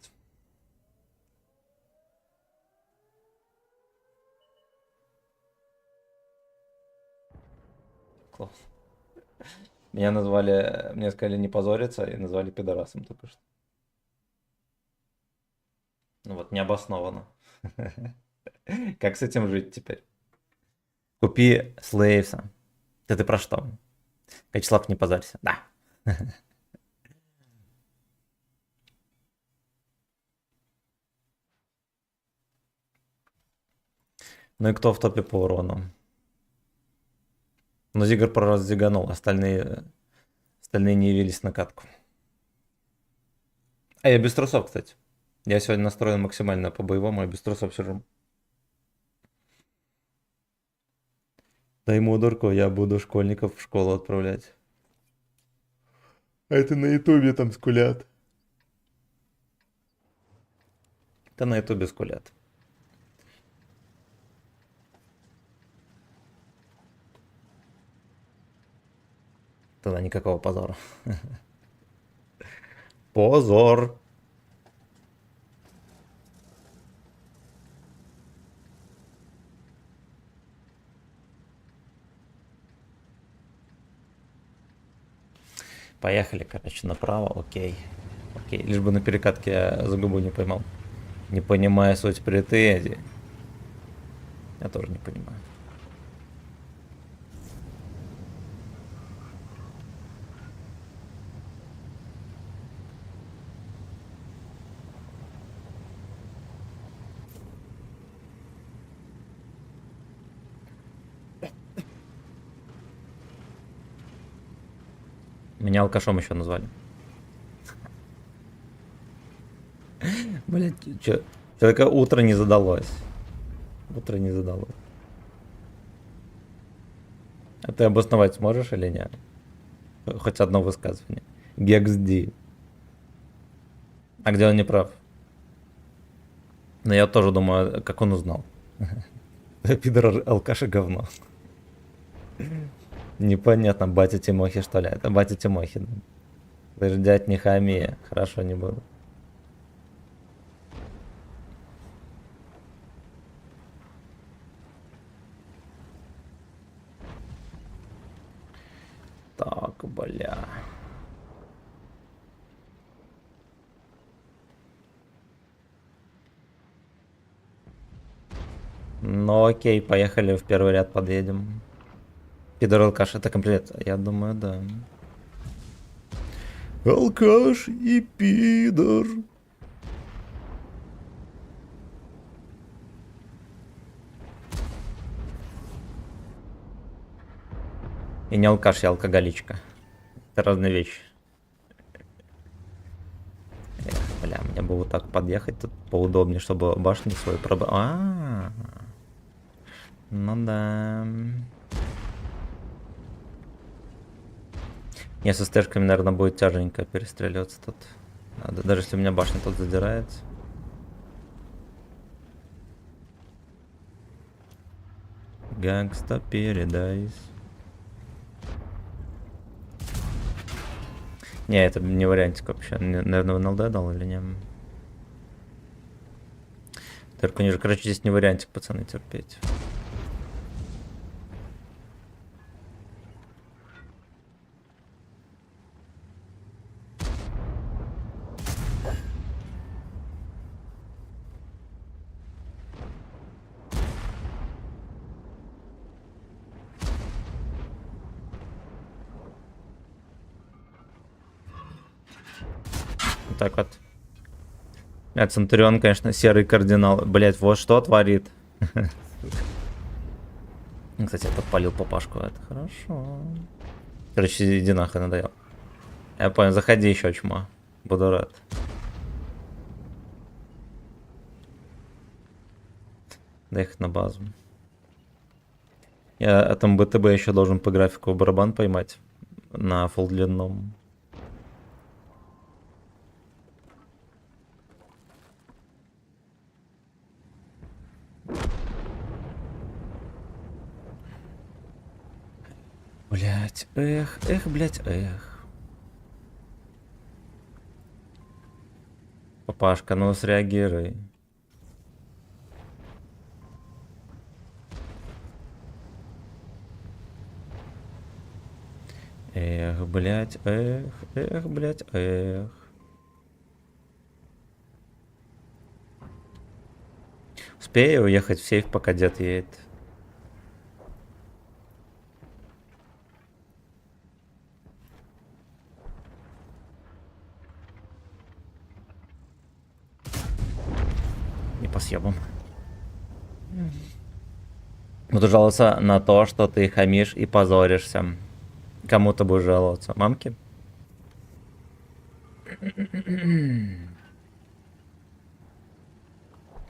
A: Класс. Меня назвали... Мне сказали не позориться и назвали пидорасом только что. Ну вот, необоснованно. Как с этим жить теперь? Купи Слейвса. Ты про что? Качеслав, не позорься. Да. Ну и кто в топе по урону? Но Зигр пару раз зиганул, остальные не явились на катку. А я без трусов, кстати. Я сегодня настроен максимально по боевому, а без трусов сижу. Дай ему удурку, я буду школьников в школу отправлять. А это на ютубе там скулят. Это на ютубе скулят. Тогда никакого позора. Позор. Поехали, короче, направо, окей. Окей, лишь бы на перекатке я за губу не поймал. Не понимая суть претензий. Я тоже не понимаю. Меня алкашом еще назвали. Блять, человека утро не задалось. Утро не задалось. А ты обосновать сможешь или нет? Хоть одно высказывание. Гекс-Ди. А где он не прав? Но я тоже думаю, как он узнал. Пидор, алкаш и говно. Непонятно, батя Тимохи, что ли? Это батя Тимохи. Да? Ты ж, дядь, не хами. Хорошо, не буду. Так, бля. Ну окей, поехали в первый ряд подъедем. Пидор алкаш, это комплект? Я думаю, да. Алкаш и пидор. И не алкаш, я алкоголичка. Это разные вещи. Эх, бля, мне бы вот так подъехать тут поудобнее, чтобы башню свою пробовать. Ну да. Не, со стежками, наверное, будет тяженько перестреливаться тут. Надо, даже если у меня башня тут задирается. Гангста передайс. Не, это не вариантик вообще. Наверное, в НЛД дал или не? Только ниже. Короче, здесь не вариантик, пацаны, терпеть. Вот так вот. А Центурион, конечно, серый кардинал. Блять, вот что творит. Кстати, я подпалил папашку. Это хорошо. Короче, иди нахуй, надоел. Я понял, заходи еще, чума. Буду рад. Доехать на базу. Я там БТБ еще должен по графику барабан поймать. На фулл длинном. Блять, эх, блять, эх. Папашка, ну среагируй. Эх, блять, эх, блять, эх. Успею уехать в сейф, пока дед едет. Не по съебам. Буду жаловаться на то, что ты хамишь и позоришься. Кому ты будешь жаловаться? Мамке?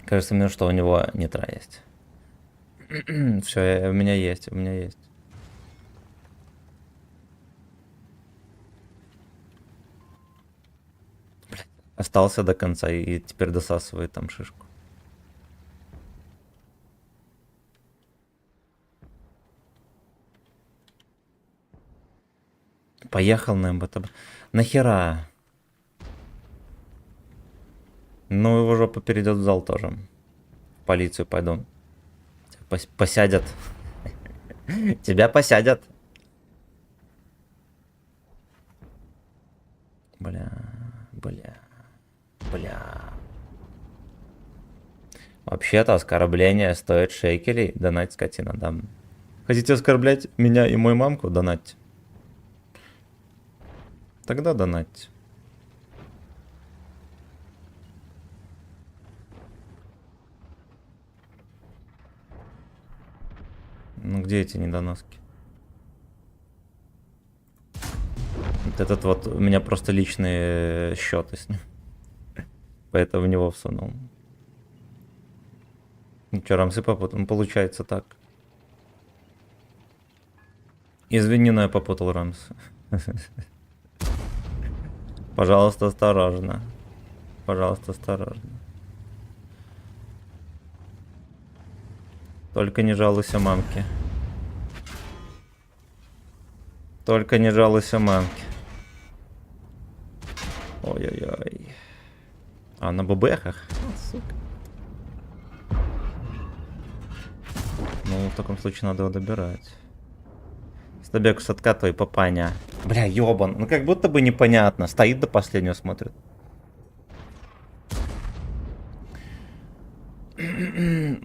A: Кажется мне, что у него нитро есть. Все, у меня есть, у меня есть. Блядь, остался до конца и теперь досасывает там шишку. Поехал на МБТБ. Нахера? Ну, его жопа перейдет в зал тоже. В полицию пойду. Посядят. Тебя посадят. Бля. Вообще-то оскорбление стоит шекелей. Донать, скотина, да. Хотите оскорблять меня и мою мамку? Донать. Тогда донать. Ну где эти недоноски? Вот этот вот у меня просто личные счеты с ним. Поэтому в него всунул. Ну что, рамсы попутал? Ну, получается так. Извини, но я попутал рамсы. Пожалуйста, осторожно. Пожалуйста, осторожно. Только не жалуйся мамке. Только не жалуйся мамке. Ой-ой-ой. А на бубехах? Сука. Ну, в таком случае надо его добирать. Стабек с откатывай, папаня. Бля, ёбан. Ну как будто бы непонятно. Стоит до последнего, смотрит. У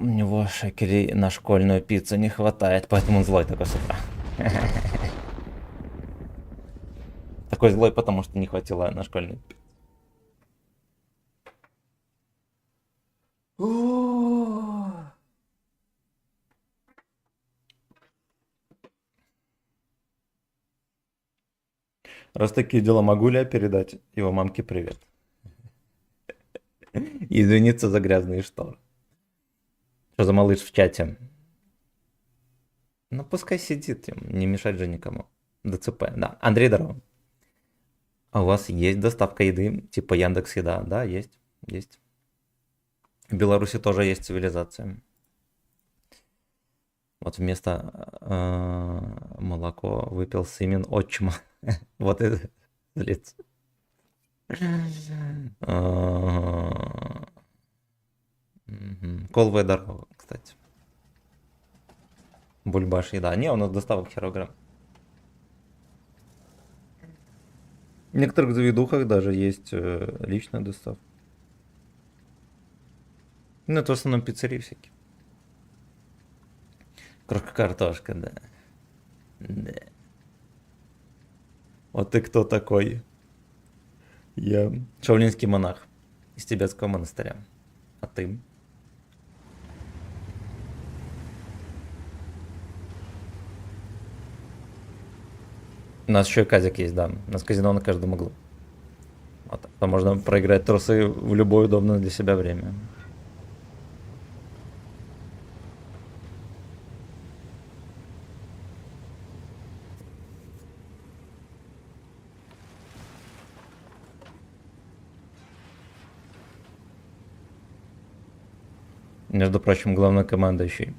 A: него шекелей на школьную пиццу не хватает, поэтому он злой такой с утра. Такой злой, потому что не хватило на школьную пиццу. Раз такие дела, могу ли я передать его мамке привет? И извиниться за грязные шторы. Что за малыш в чате? Ну пускай сидит, не мешать же никому. ДЦП, да. Андрей, здорово. А у вас есть доставка еды, типа Яндекс.Еда? Да, есть, есть. В Беларуси тоже есть цивилизация. Вот вместо молоко выпил сымен отчима. Вот это лицо. Коловая дорога, кстати. Бульбаш еда. Не, у нас доставок херограмм. В некоторых заведухах даже есть личная доставка. Ну, это в основном пиццерии всякие. Картошка, да. Да. Вот ты кто такой? Я шаолинский монах из тибетского монастыря. А ты? У нас еще и казик есть, да. У нас казино на каждом углу. Вот. Там можно проиграть трусы в любое удобное для себя время. Между прочим, главнокомандующий.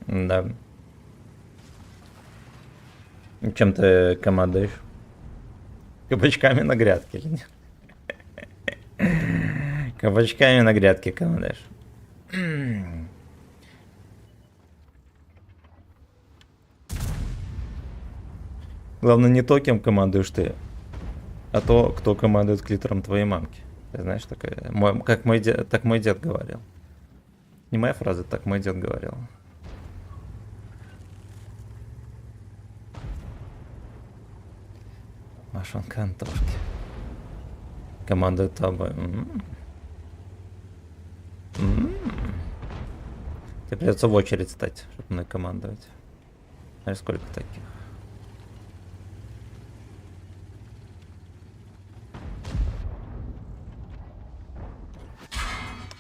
A: Да. Чем ты командуешь? Кабачками на грядке или нет? Кабачками на грядке командуешь. Главное не то, кем командуешь ты, а то, кто командует клитором твоей мамки. Ты знаешь такое? Так мой дед говорил. Не моя фраза, так мой дед говорил. Машонка Антошки. Командует тобой. Тебе придется в очередь стать, чтобы мной командовать. А сколько таких?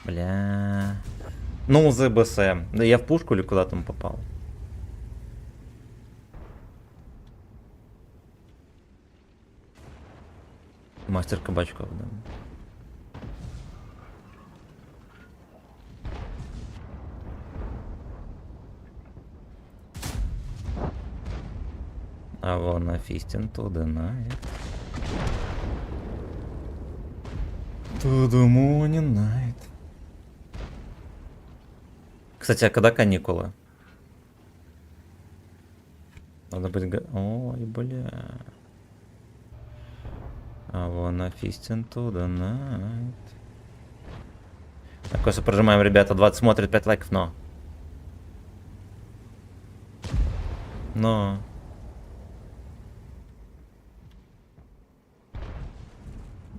A: Бля. Ну, ЗБС. Да я в пушку или куда там попал? Мастер кабачков, да. А вон Фистин to the night. To the morning night. Кстати, а когда каникулы? Надо быть... Ой, бля. А вон Фистин to the night. Так, просто прожимаем, ребята. 20 смотрит, 5 лайков, но.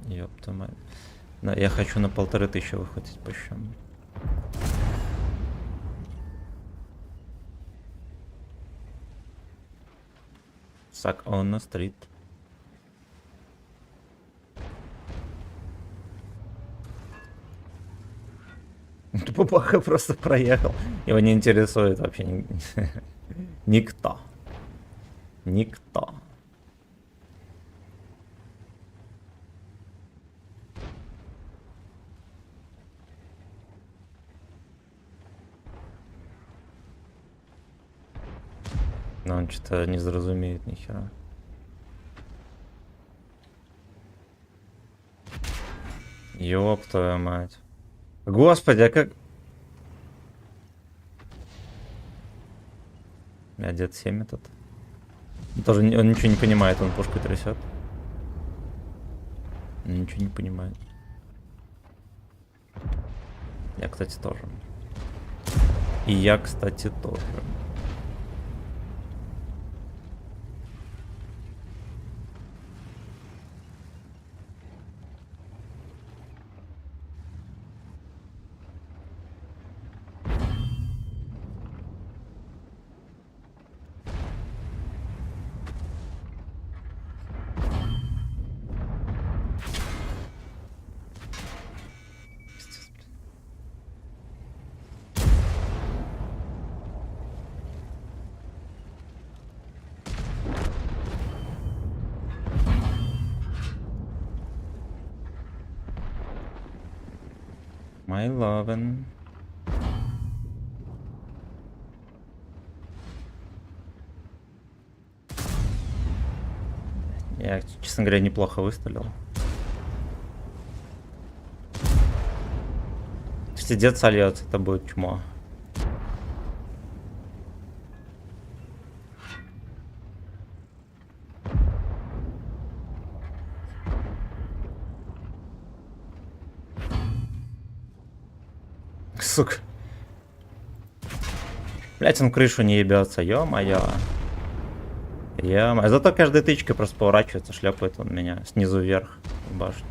A: Ёпта мать. Да, я хочу на 1500 выхватить по счету. Suck on the street. Папаха просто проехал. Его не интересует вообще никто. Никто. Но он что-то не заразумеет ни хера. Ёб твою мать. Господи, а как... Дед 7 этот. Тоже он ничего не понимает, он пушку трясет. Он ничего не понимает. Я, кстати, тоже. И я, кстати, тоже. My lovin'. Я, честно говоря, неплохо выстрелил. Если дед сольется, это будет чмо. Сука. Блять, он в крышу не ебется, ё-моё. Ё-моё. Зато каждая тычка просто поворачивается, шлепает он меня снизу вверх. Башню.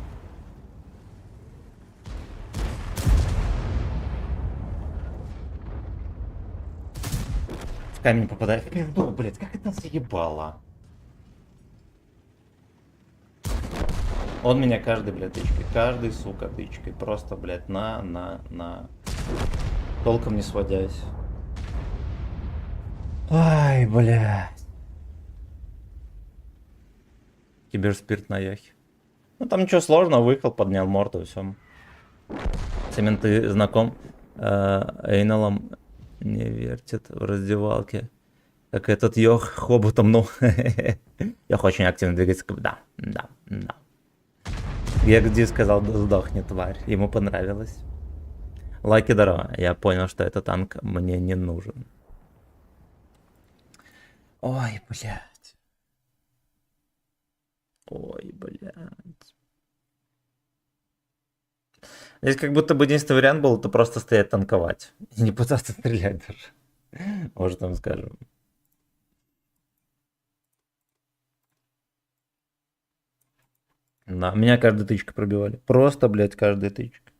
A: В камень попадает. В пизду, блядь, как это заебало. Он меня каждой, блядь, тычкой. Каждой, сука, тычкой. Просто, блядь, на. Толком не сводясь. Ай, блядь. Киберспирт на яхе. Ну там ничего сложного, выехал, поднял морду и все. Семен, ты знаком Эйнолом не вертит в раздевалке. Как этот Йох хоботом, ну. Йох очень активно двигается. Да. Я где сказал, да сдохни, тварь. Ему понравилось. Лайки здорово. Я понял, что этот танк мне не нужен. Ой, блядь. Ой, блядь. Здесь как будто бы единственный вариант был, это просто стоять танковать. И не пытаться стрелять даже. Может, там скажем. Да, меня каждой тычкой пробивали. Просто, блядь, каждая тычка.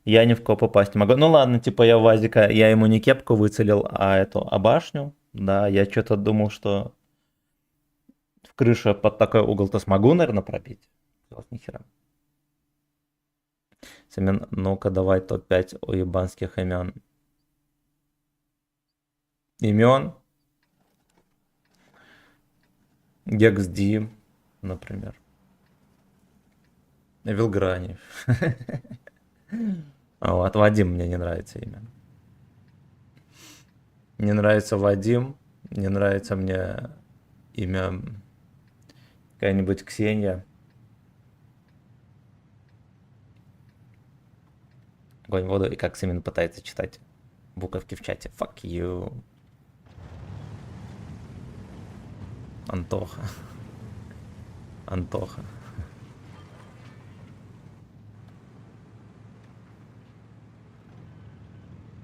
A: Я ни в кого попасть не могу. Ну ладно, типа я Вазика, я ему не кепку выцелил, а башню. Да, я что-то думал, что в крыше под такой угол-то смогу, наверное, пробить. Вот нихера. Семен, ну-ка давай топ-5 уебанских имен. Имен? Гексди, например. Вилграни. Вот, Вадим мне не нравится имя. Не нравится Вадим. Не нравится мне имя какая-нибудь Ксения. Огонь в воду. И как Семен пытается читать буковки в чате. Fuck you. Антоха. Антоха.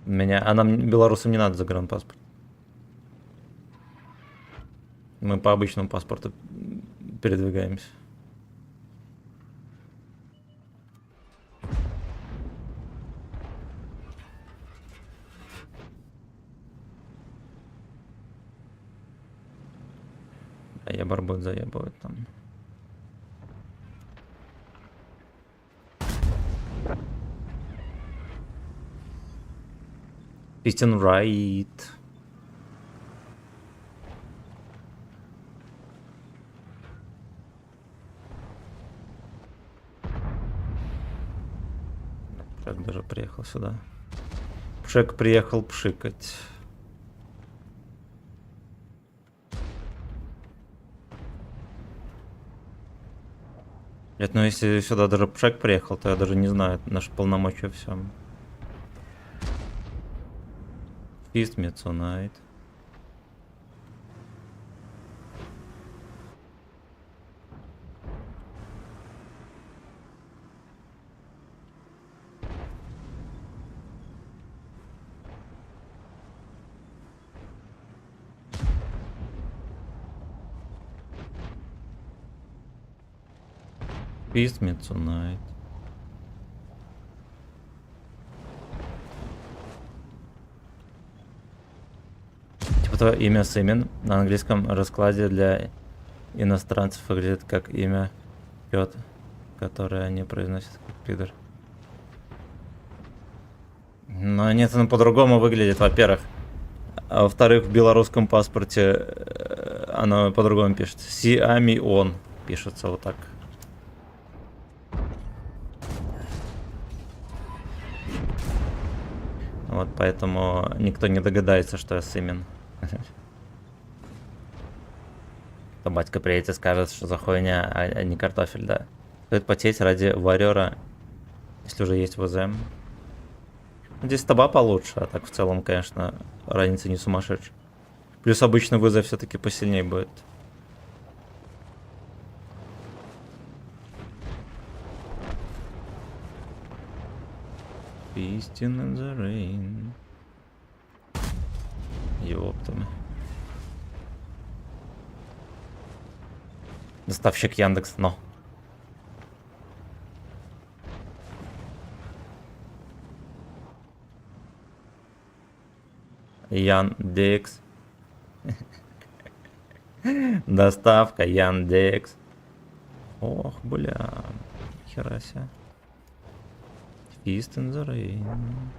A: А нам, белорусам, не надо загранпаспорт. Мы по обычному паспорту передвигаемся. А ебар будет заебывать там. Истин right. Пшек даже приехал сюда. Пшек приехал пшикать. Нет, ну если сюда даже Пшек приехал, то я даже не знаю наши полномочия все. Feast me tonight. Feast me tonight. Типа имя Семен на английском раскладе для иностранцев выглядит как имя Петр, которое они произносят как пидор. Но нет, оно по-другому выглядит, во-первых. А во-вторых, в белорусском паспорте оно по-другому пишется. Сиамион пишется вот так. Вот поэтому никто не догадается, что я Семен. То батька приедет и скажет, что за хуйня, а не картофель, да. Стоит потеть ради варера, если уже есть ВЗ. Здесь таба получше, а так в целом, конечно, разница не сумасшедшая. Плюс обычно ВЗ все-таки посильнее будет. Feasting in the rain. Ёптами. Доставщик Яндекс, но. Яндекс. Доставка Яндекс. Ох, бля. Хера себе. Fist in the rain.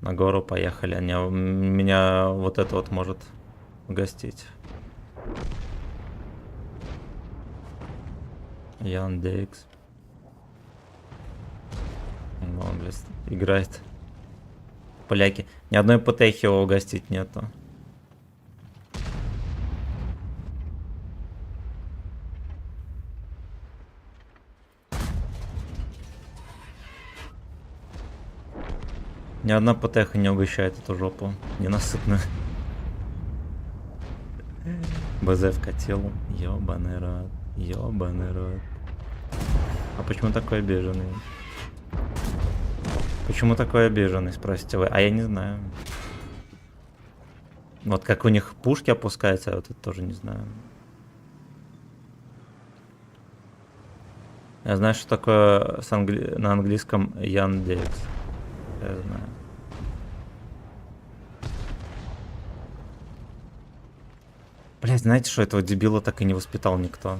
A: На гору поехали. Меня вот это вот может угостить. Яндекс. Ну, он, блядь, играет. Поляки. Ни одной ПТХи его угостить нету. Ни одна ПТХ не угощает эту жопу. Ненасытную. БЗ вкатил. Ёбаный рот. Ёбаный рот. А почему такой обиженный? Почему такой обиженный, спросите вы? А я не знаю. Вот как у них пушки опускаются, я вот это тоже не знаю. Я знаю, что такое на английском Яндекс. Я знаю. Блять, знаете, что этого дебила так и не воспитал никто?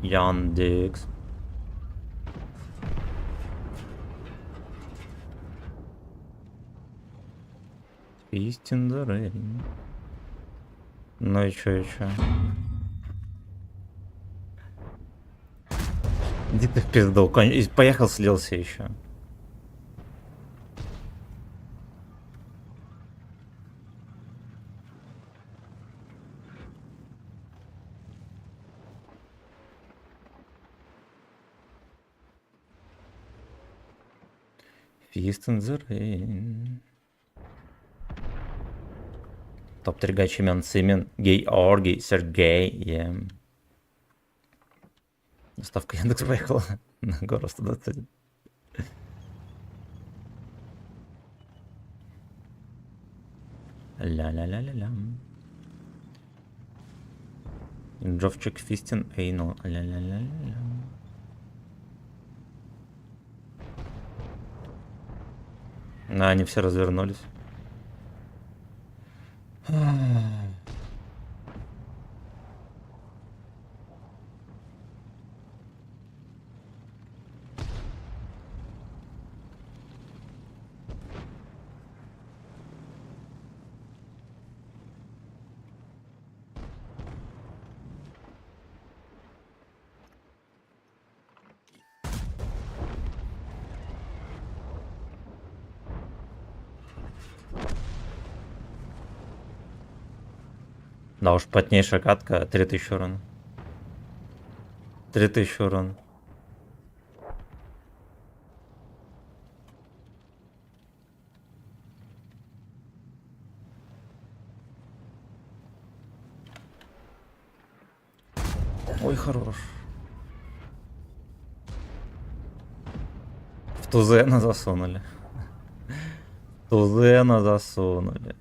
A: Яндекс. Fist in the rain. Ну и чё, и чё? Иди ты в пизду, поехал, слился еще. Fist in the rain. Топ-3 гачи имен: Симин, Георгий, Сергей. Yeah. Доставка Яндекс поехала на гору 121. Ля-ля-ля-ля-ля. Джовчик Фистин, Эйно. Ля-ля-ля-ля-ля. Да, они все развернулись. Да уж, плотнейшая катка, 3000 урона. 3000 урона. Ой, хорош. В Тузена засунули. В Тузена засунули.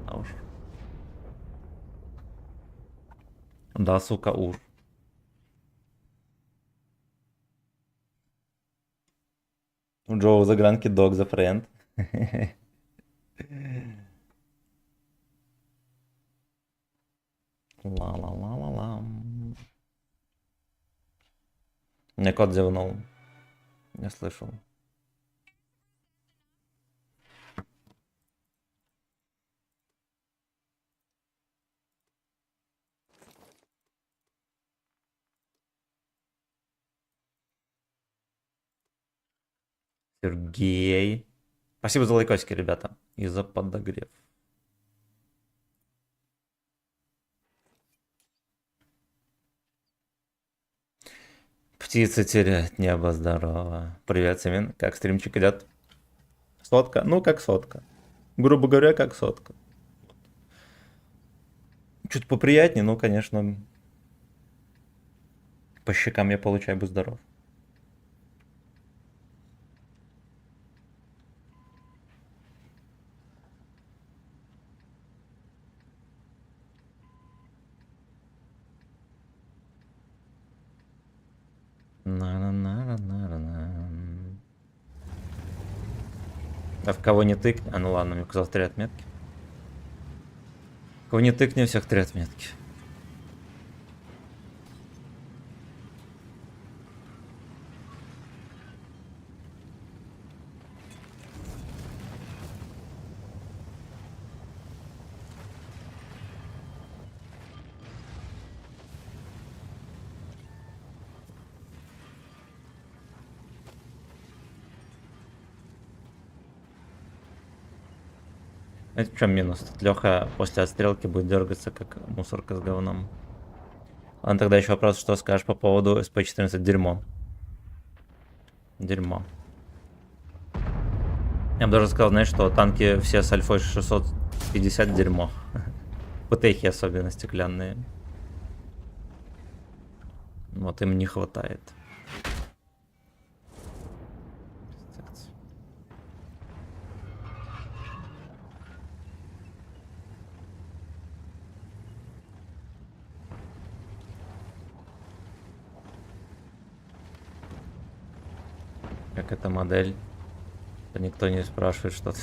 A: А уж. Да, сука, уж. Джоу за гранки, дог за френд. Ла-ла-ла-ла-ла. Мне кот зевнул. Не слышал. Сергей. Спасибо за лайкосики, ребята. И за подогрев. Птицы теряют небо, здорово. Привет, Семен. Как стримчик идет? Сотка? Ну, как сотка. Грубо говоря, как сотка. Чуть поприятнее, но, конечно, по щекам я получаю, будь здоров. На-на-на-на-на-на. А в кого не тыкни... А, ну ладно, мне показалось 3 отметки. Кого не тыкни, у всех 3 отметки. Это в чем минус? Тут Леха после отстрелки будет дергаться, как мусорка с говном. Ладно, тогда еще вопрос, что скажешь по поводу СП-14? Дерьмо. Дерьмо. Я бы даже сказал, знаешь, что танки все с альфой 650 дерьмо. ПТХи особенно стеклянные. Вот им не хватает. Как эта модель? Да никто не спрашивает что-то.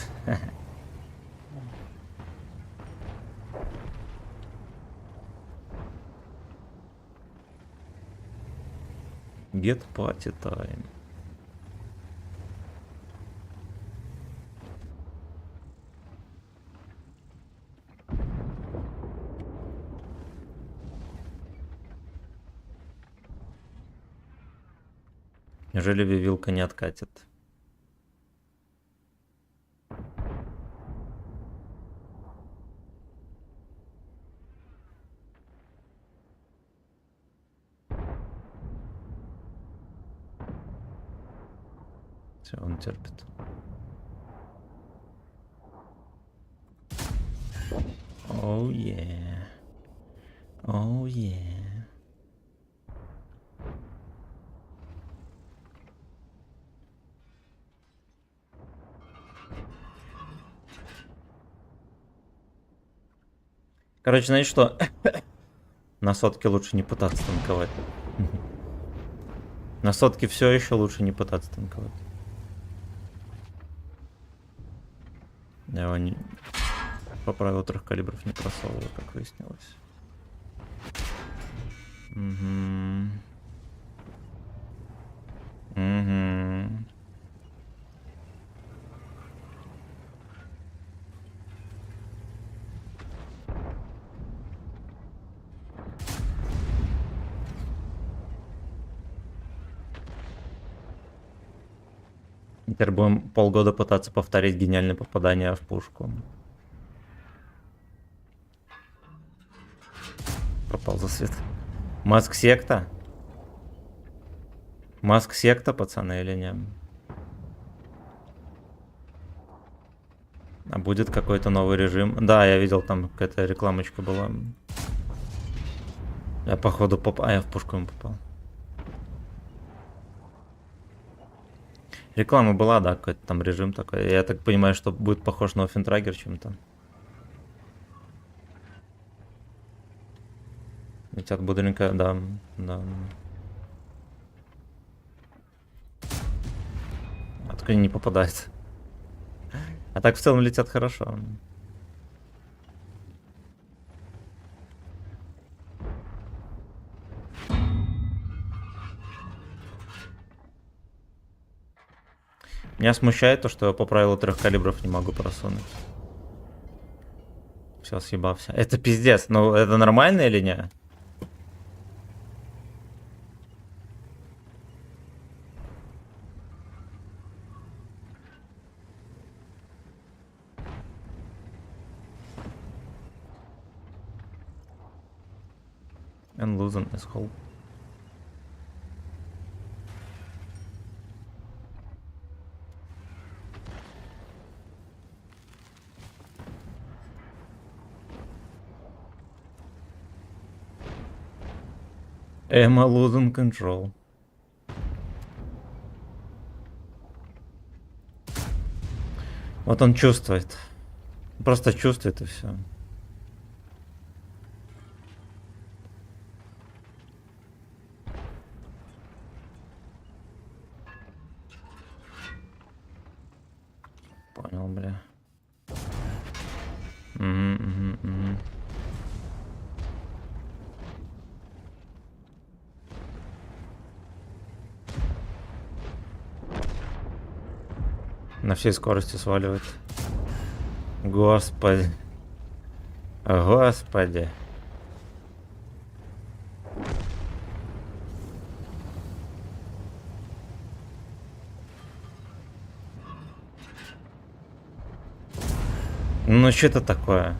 A: Get party time. Неужели вивилка не откатит? Все, он терпит. Оу е. Оу е. Короче, знаете что? На сотке лучше не пытаться танковать. На сотке все еще лучше не пытаться танковать. Я его не... по правилу 3 калибров не просовываю, как выяснилось. Угу. Угу. Теперь будем полгода пытаться повторить гениальное попадание в пушку. Пропал засвет. Маск секта? Маск секта, пацаны, или нет? А будет какой-то новый режим? Да, я видел, там какая-то рекламочка была. Я походу попал. А, я в пушку ему попал. Реклама была, да, какой-то там режим такой. Я так понимаю, что будет похож на Оффентрагер чем-то. Летят бодренько, да, да. А только не попадает. А так в целом летят хорошо. Меня смущает то, что я по правилу 3 калибров не могу просунуть. Все, съебался. Это пиздец. Ну, это нормально или не? And losing is whole. Эмма losing control. Вот он чувствует. Просто чувствует и все. Понял, бля. Мгм. На всей скорости сваливает. Господи. Господи. Ну что это такое?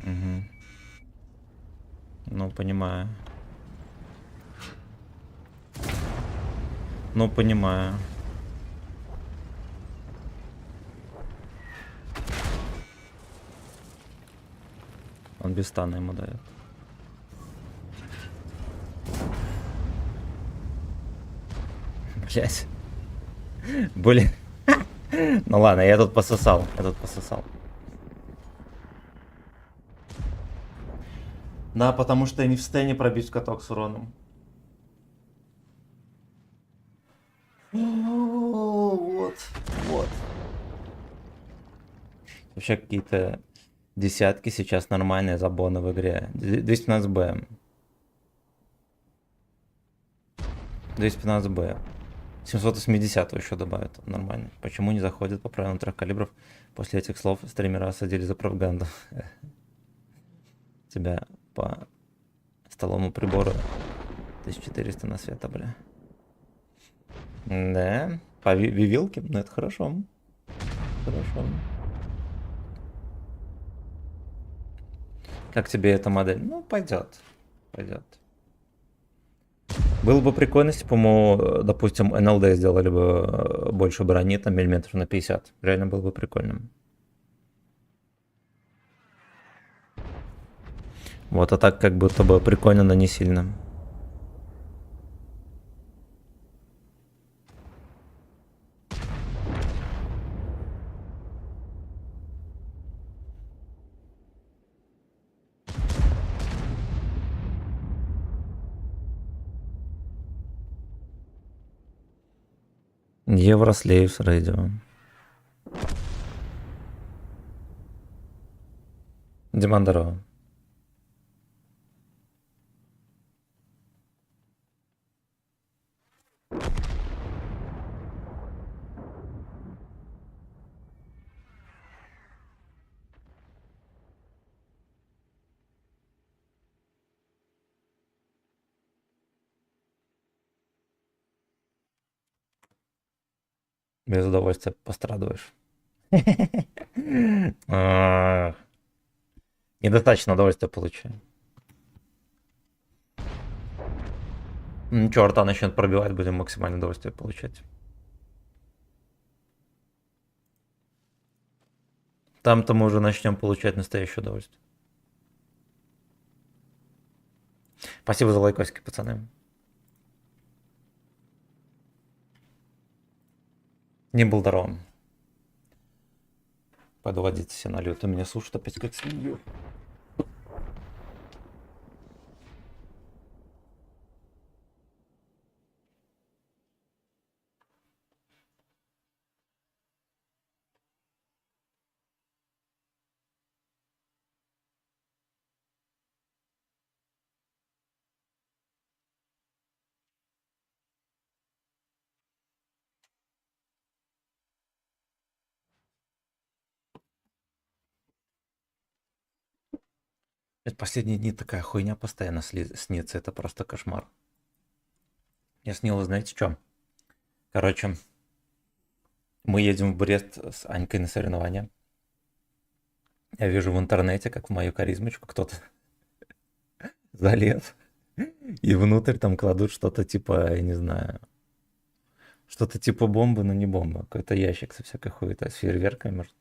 A: Мгм. Ну, понимаю. Ну, понимаю. Он без стана ему дает. Блять. Блин. Ну ладно, я тут пососал. Да, потому что я не в состоянии пробить каток с уроном. Вот. Вообще какие-то десятки сейчас нормальные забоны в игре. 215 Б. 215 Б. 780 еще добавят. Нормально. Почему не заходит по правилам 3 калибров? После этих слов стримера осадили за пропаганду. Тебя по столовому прибору 1400 на света, бля. Да, по вивилке, ну это хорошо. Хорошо. Как тебе эта модель? Ну, пойдет. Было бы прикольно, если бы мы, допустим, НЛД сделали бы больше брони, там миллиметров на 50. Реально было бы прикольно. Вот, а так как будто бы прикольно, но не сильно. Еврослейвс радио. Диман, здорово. Без удовольствия пострадываешь. Недостаточно удовольствия получаю. Ничего, рта начнет пробивать, будем максимальное удовольствие получать. Там-то мы уже начнем получать настоящее удовольствие. Спасибо за лайкосики, пацаны. Не был здоровым. Пойду водиться себе налью. Ты меня слушаешь опять как свинью. Это последние дни такая хуйня постоянно снится. Это просто кошмар. Я снилось, знаете, что? Короче, мы едем в Брест с Анькой на соревнования. Я вижу в интернете, как в мою каризмочку кто-то залез. И внутрь там кладут что-то типа, я не знаю, что-то типа бомбы, но не бомба. Какой-то ящик со всякой хуетой, с фейерверками, может.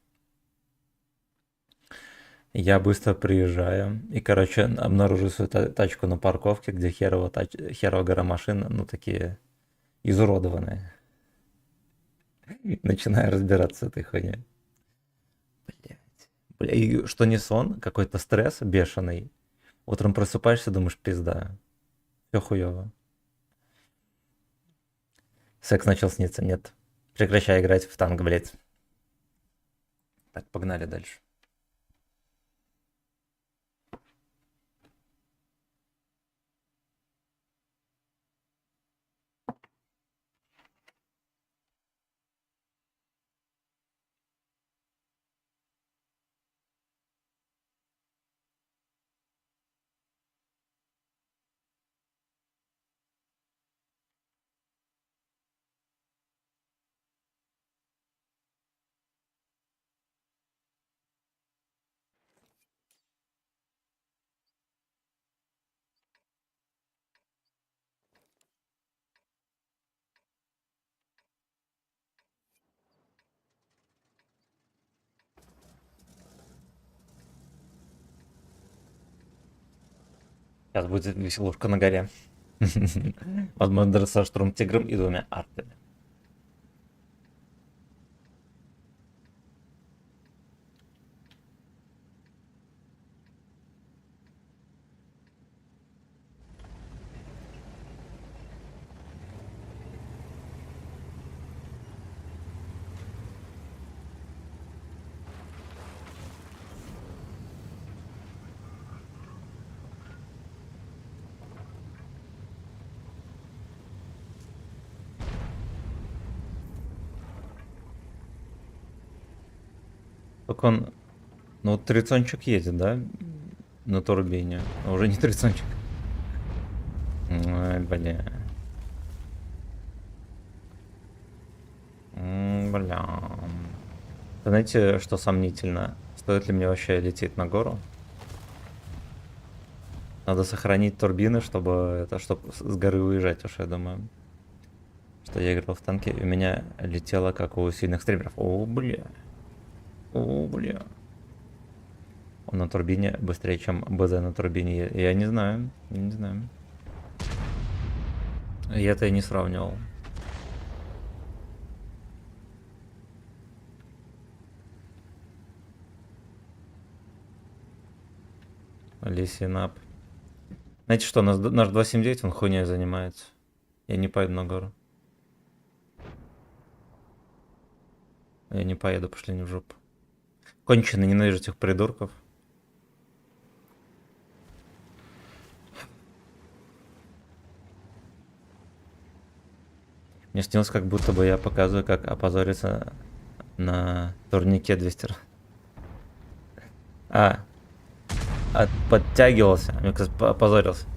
A: Я быстро приезжаю и, короче, обнаружил свою тачку на парковке, где херова гора машин, ну, такие изуродованные. Начинаю разбираться с этой хуйней. Блять. Бля, и что не сон, какой-то стресс бешеный. Утром просыпаешься, думаешь, пизда. Все хуево. Секс начал сниться, нет. Прекращай играть в танк, блять. Так, погнали дальше. Сейчас будет веселушка на горе. Возможно, даже со штурм-тигром и 2 артами. Только он... Ну, вот трицончик едет, да? На турбине. А уже не трицончик. Ой, бля. Бля. Знаете, что сомнительно? Стоит ли мне вообще лететь на гору? Надо сохранить турбины, чтобы с горы уезжать, уж я думаю. Что я играл в танке, и у меня летело, как у сильных стримеров. О, бля. О, бля. Он на турбине быстрее, чем БЗ на турбине. Я не знаю. Я не знаю. Я это и не сравнивал. Лисинап. Знаете что, наш 279, он хуйней занимается. Я не поеду на гору. Я не поеду, пошли не в жопу. Кончено ненавижу этих придурков. Мне снилось, как будто бы я показываю, как опозориться на турнике 200 раз. Подтягивался. Мне, кстати, опозорился.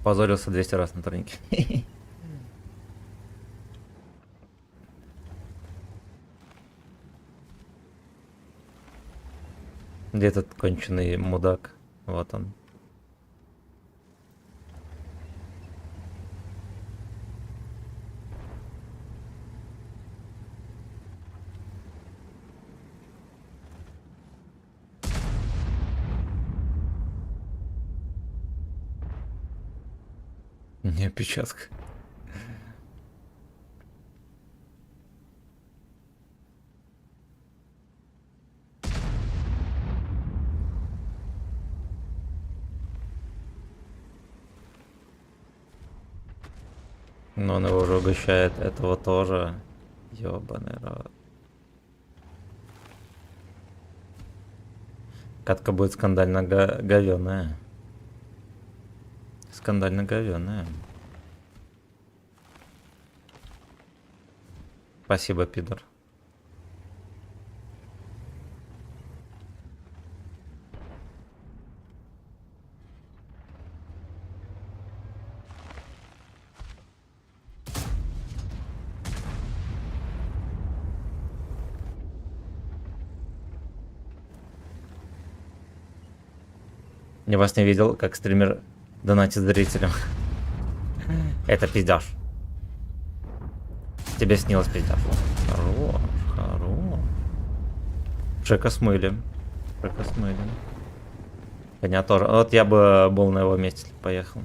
A: Опозорился 200 раз на турнике. Где этот конченый мудак? Вот он. Не опечатка. Но он его уже угощает, этого тоже. Ёбаный рот. Катка будет скандально говёная. Скандально говёная. Спасибо, пидор. Я вас не видел, как стример донатит зрителям. Это пиздёж. Тебе снилось пиздёж. Хорош, хорош. Джека смыли. Прокосмылен. Коня тоже. Вот я бы был на его месте, если бы поехал.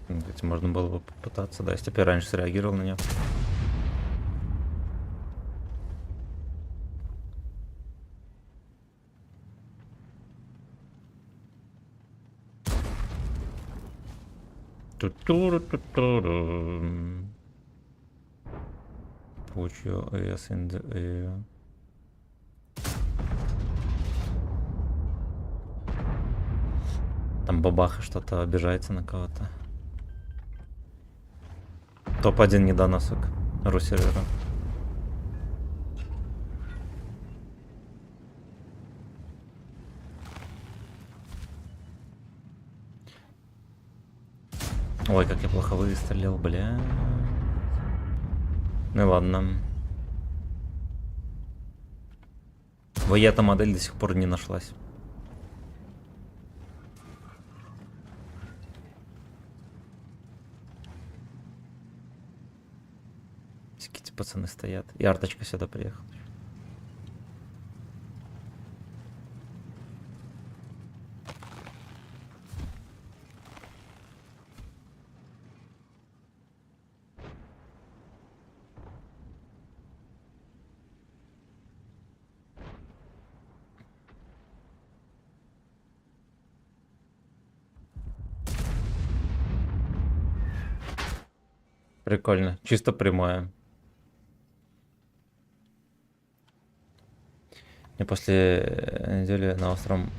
A: Кстати, можно было бы попытаться, да, если бы я раньше среагировал на нее. Ту-туру-ту-туру. Put your ass in the air. Там бабаха что-то обижается на кого-то. Топ-1 недоносок ру-сервера. Ой, как я плохо выстрелил, бля. Ну и ладно. Эта модель до сих пор не нашлась. Какие-то пацаны стоят. И арточка сюда приехала. Прикольно. Чисто прямое. Мне после недели на остром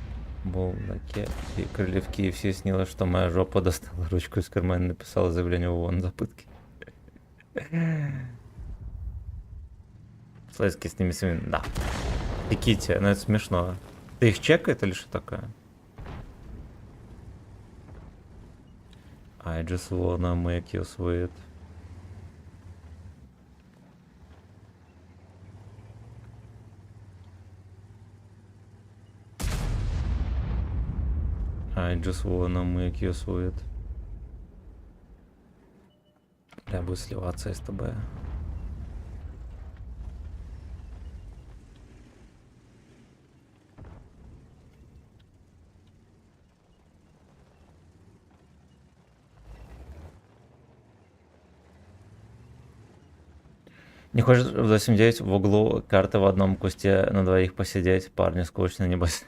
A: Булдаке и Крылевки и все снилось, что моя жопа достала ручку из кармана и написала заявление в ООН за пытки. Слайски с ними своими. Да. Пиките, но это смешно. Ты их чекает или что такое? I just wanna make you sweet. I just wanna make you sweet. Бля, буду сливаться с тобой. Не хочешь в 8-9 в углу карты в одном кусте на двоих посидеть? Парни, скучно, небось.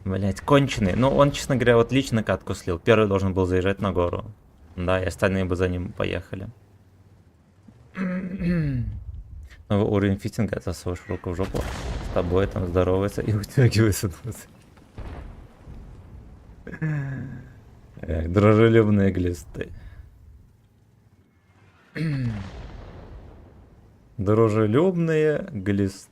A: Блять, конченый. Ну, он, честно говоря, вот лично катку слил. Первый должен был заезжать на гору. Да, и остальные бы за ним поехали. Новый уровень фитинга, засовываешь руку в жопу, с тобой там здоровается и утягивается. Дружелюбные глисты. Дружелюбные глисты.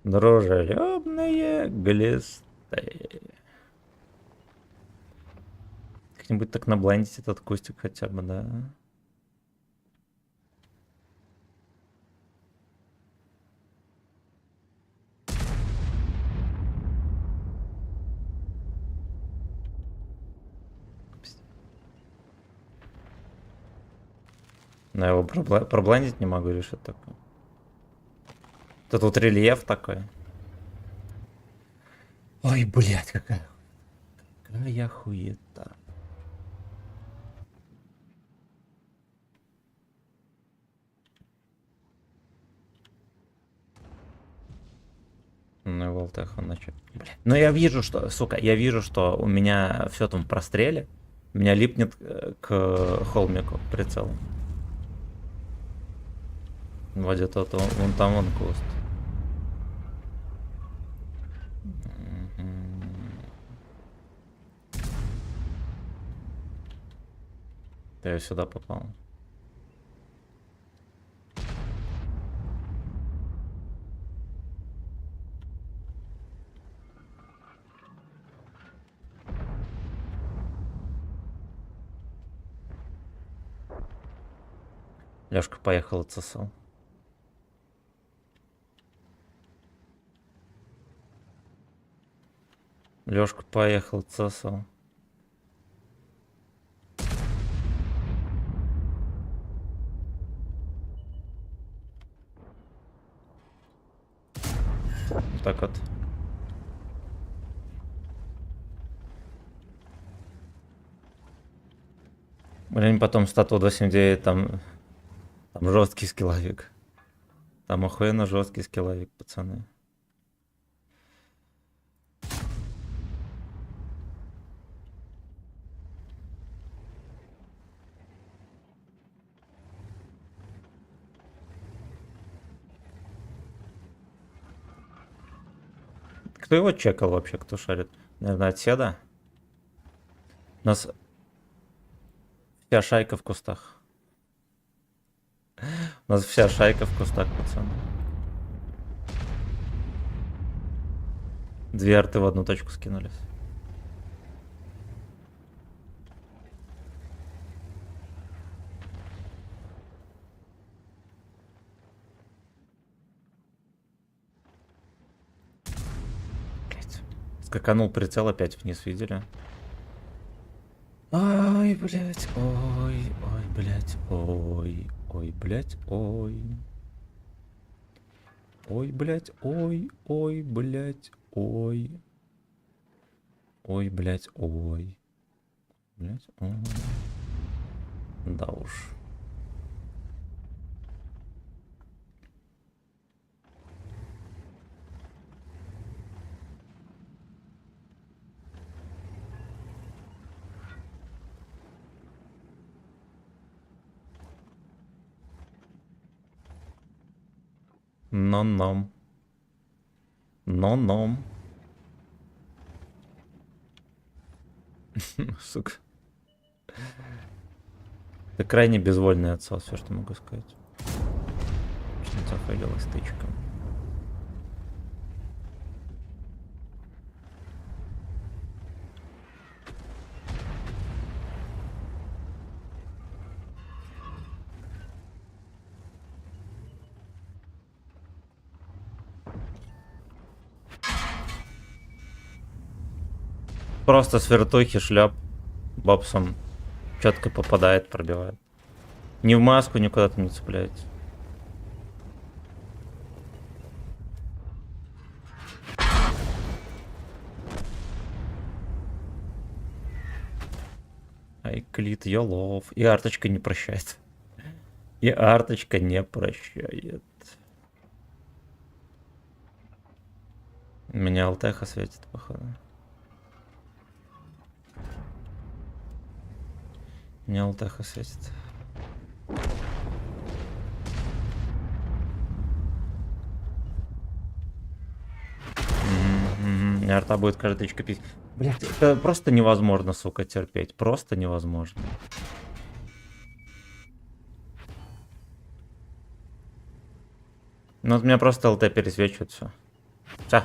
A: Дружелюбные глисты. Как-нибудь так наблендить этот кустик хотя бы, да? Но я его проблендить не могу, или что такое? Это тут рельеф такой. Ой, блядь, какая хуета. Ну и волтеха начал. Ну я вижу, что, сука, я вижу, что у меня все там в простреле. Меня липнет к холмику прицелом. Вот где-то вон там вон куст. Я сюда попал. Лёшка поехал от ЦСЛ. Лёшка поехал от ЦСЛ. Вот так вот. Блин, потом стату 8.9, там жесткий скилловик. Там охуенно жесткий скилловик, пацаны. Кто его чекал вообще, кто шарит? Наверное, отседа? У нас вся шайка в кустах. У нас вся шайка в кустах, пацаны. Две арты в одну точку скинулись. Блять. Скаканул прицел опять вниз, видели? Ой, блять, ой, блять, ой, блять, ой. Ой, блять, ой, блять, ой. Ой, блять, ой. Блять, ой. Да уж. Но-ном. Но-ном. Сука. Это крайне безвольный отсос, все, что могу сказать. Очень зафейлилась тычка. Просто с вертухи шляп бобсом четко попадает, пробивает. Ни в маску, никуда там не цепляется. Айклит, Йолов. И арточка не прощает. И арточка не прощает. Меня алтеха светит, походу. Меня алтеха светит. Меня арта будет каждая тычка пить. Блять, это просто невозможно, сука, терпеть. Просто невозможно. Ну, вот меня просто ЛТ пересвечивает все. Все.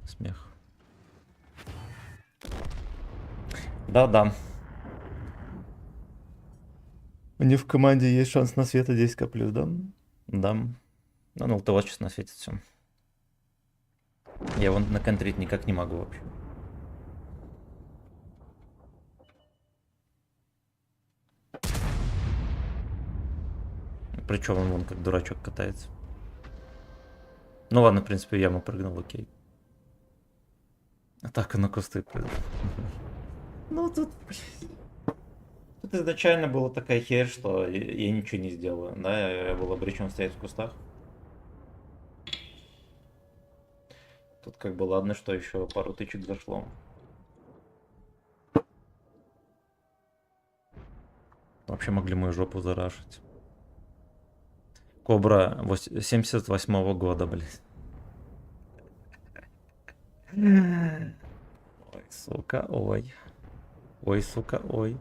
A: Смех. Да-да. У них в команде есть шанс на света 10к плюс, да? Да. Ну, на ЛТ сейчас насветит все. Я вон наконтрить никак не могу вообще. Причем он вон как дурачок катается. Ну ладно, в принципе, я ему прыгнул, окей. Атака на кусты прыгнул. Ну тут, блядь. Тут изначально была такая херь, что я ничего не сделаю. Да, я был обречен стоять в кустах. Тут как бы ладно, что еще пару тычек зашло. Вообще могли мою жопу зарашить. Кобра 78-го года, блядь. Ой, сука, ой. Ой, сука, ой.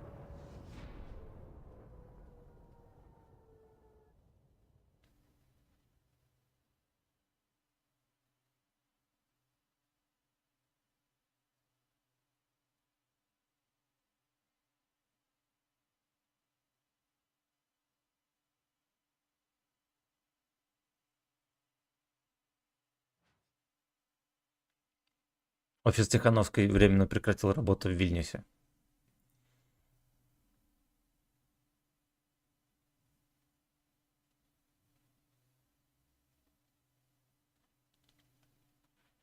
A: Офис Тихановской временно прекратил работу в Вильнюсе.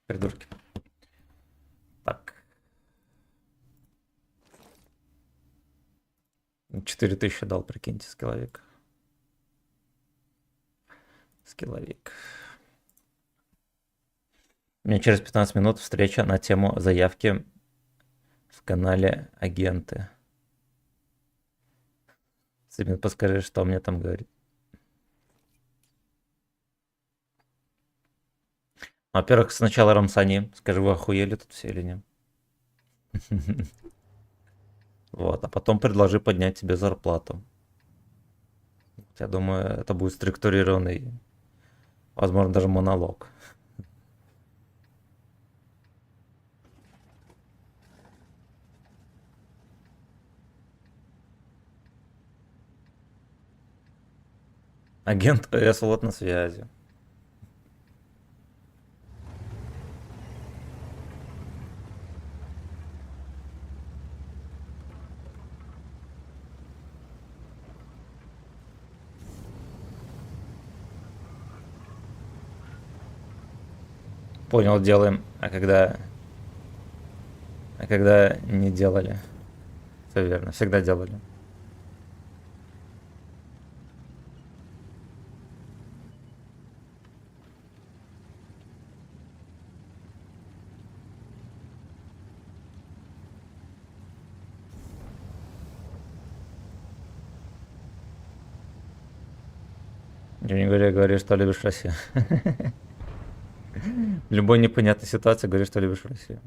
A: Придурки. Так. 4000 дал, прикиньте, скилловик. Скилловик. У меня через 15 минут встреча на тему заявки в канале Агенты. Симин, подскажи, что мне там говорит. Во-первых, сначала Рамсани. Скажи, вы охуели тут все или нет? Вот, а потом предложи поднять тебе зарплату. Я думаю, это будет структурированный, возможно, даже монолог. Агент ОС вот на связи. Понял, делаем. А когда не делали? Все верно, всегда делали. Не говори, что любишь Россию. В любой непонятной ситуации говори, что любишь Россию.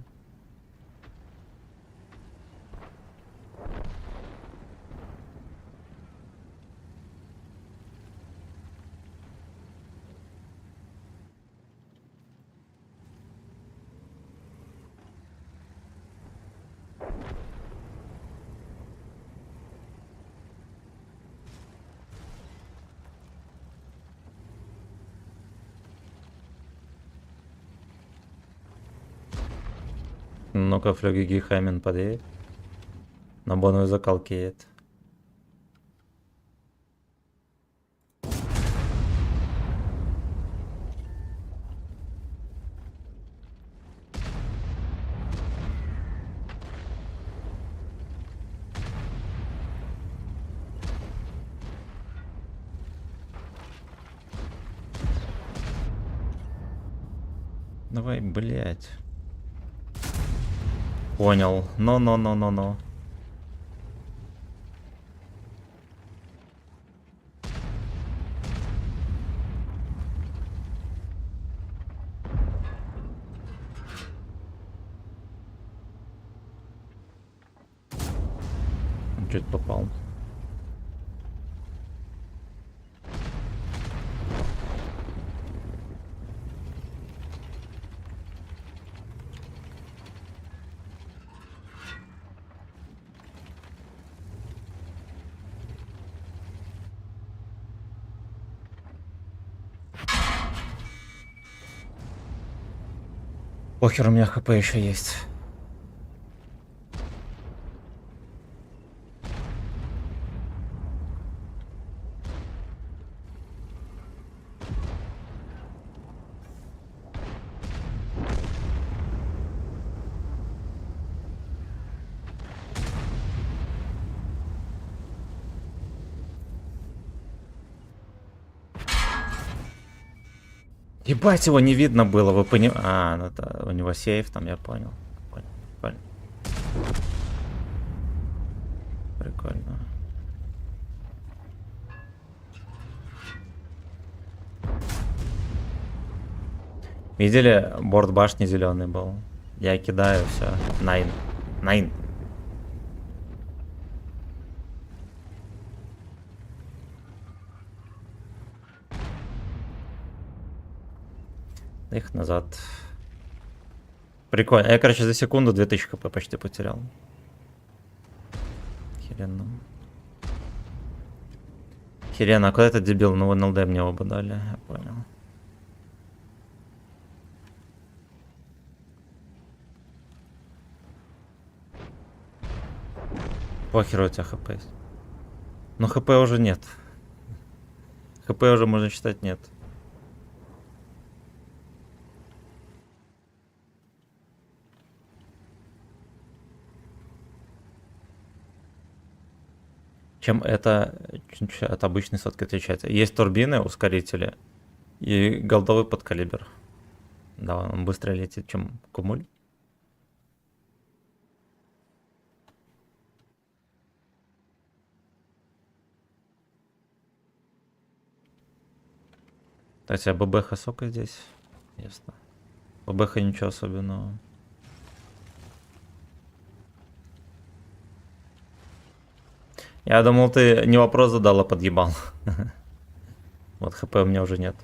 A: Ну-ка, Флюги Хаймен подъедет. На боновой закалке едет. Давай, блять. Понял. Но. Чуть попал. Похер, у меня хп еще есть. Ебать, его не видно было, вы понимаете? А, ну это у него сейф там, я понял. Понял. Прикольно. Видели, борт башни зеленый был. Я кидаю, все. Найн. Найн. Их назад. Прикольно. Я, короче, за секунду 2000 хп почти потерял. Херенно. Херенно, а куда этот дебил? Ну, в НЛД мне оба дали, я понял. Похер, у тебя хп есть. Но хп уже нет. хп уже, можно считать, нет. Чем это от обычной сотки отличается? Есть турбины, ускорители и голдовый подкалибр. Да, он быстрее летит, чем кумуль. Так, у тебя ББХ сока здесь. Ясно. ББХ ничего особенного. Я думал, ты не вопрос задал, а подъебал. Вот хп у меня уже нет.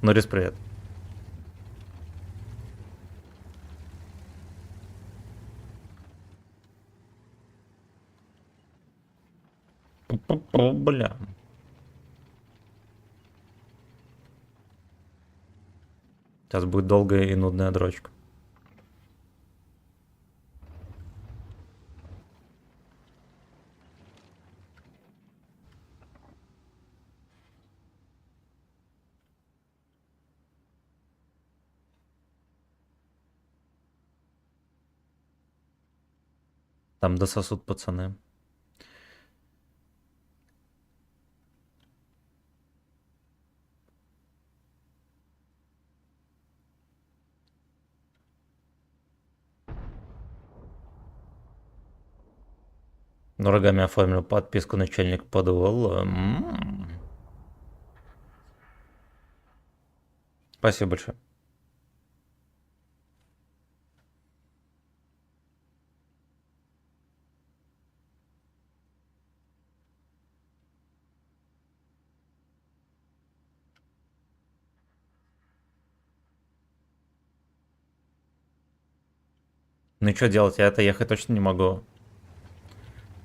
A: Норис, привет. Бля. Сейчас будет долгая и нудная дрочка. Там дососут пацаны. Нурагами оформил подписку начальник подвала. Спасибо большое. Ну и что делать? Я это ехать точно не могу.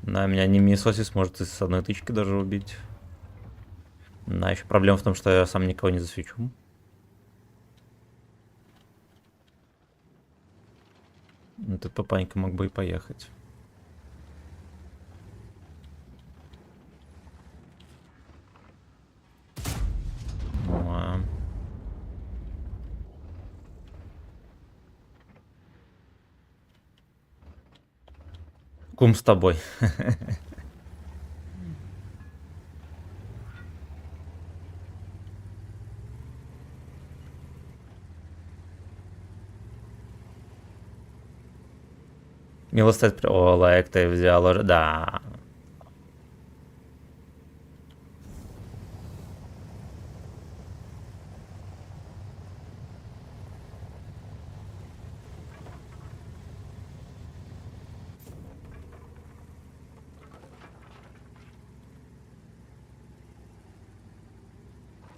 A: На меня не Миннесосис может с одной тычки даже убить. Да, еще проблема в том, что я сам никого не засвечу. Этот папанька мог бы и поехать. Кум с тобой. Милостать... О, лайк ты взял уже. Да.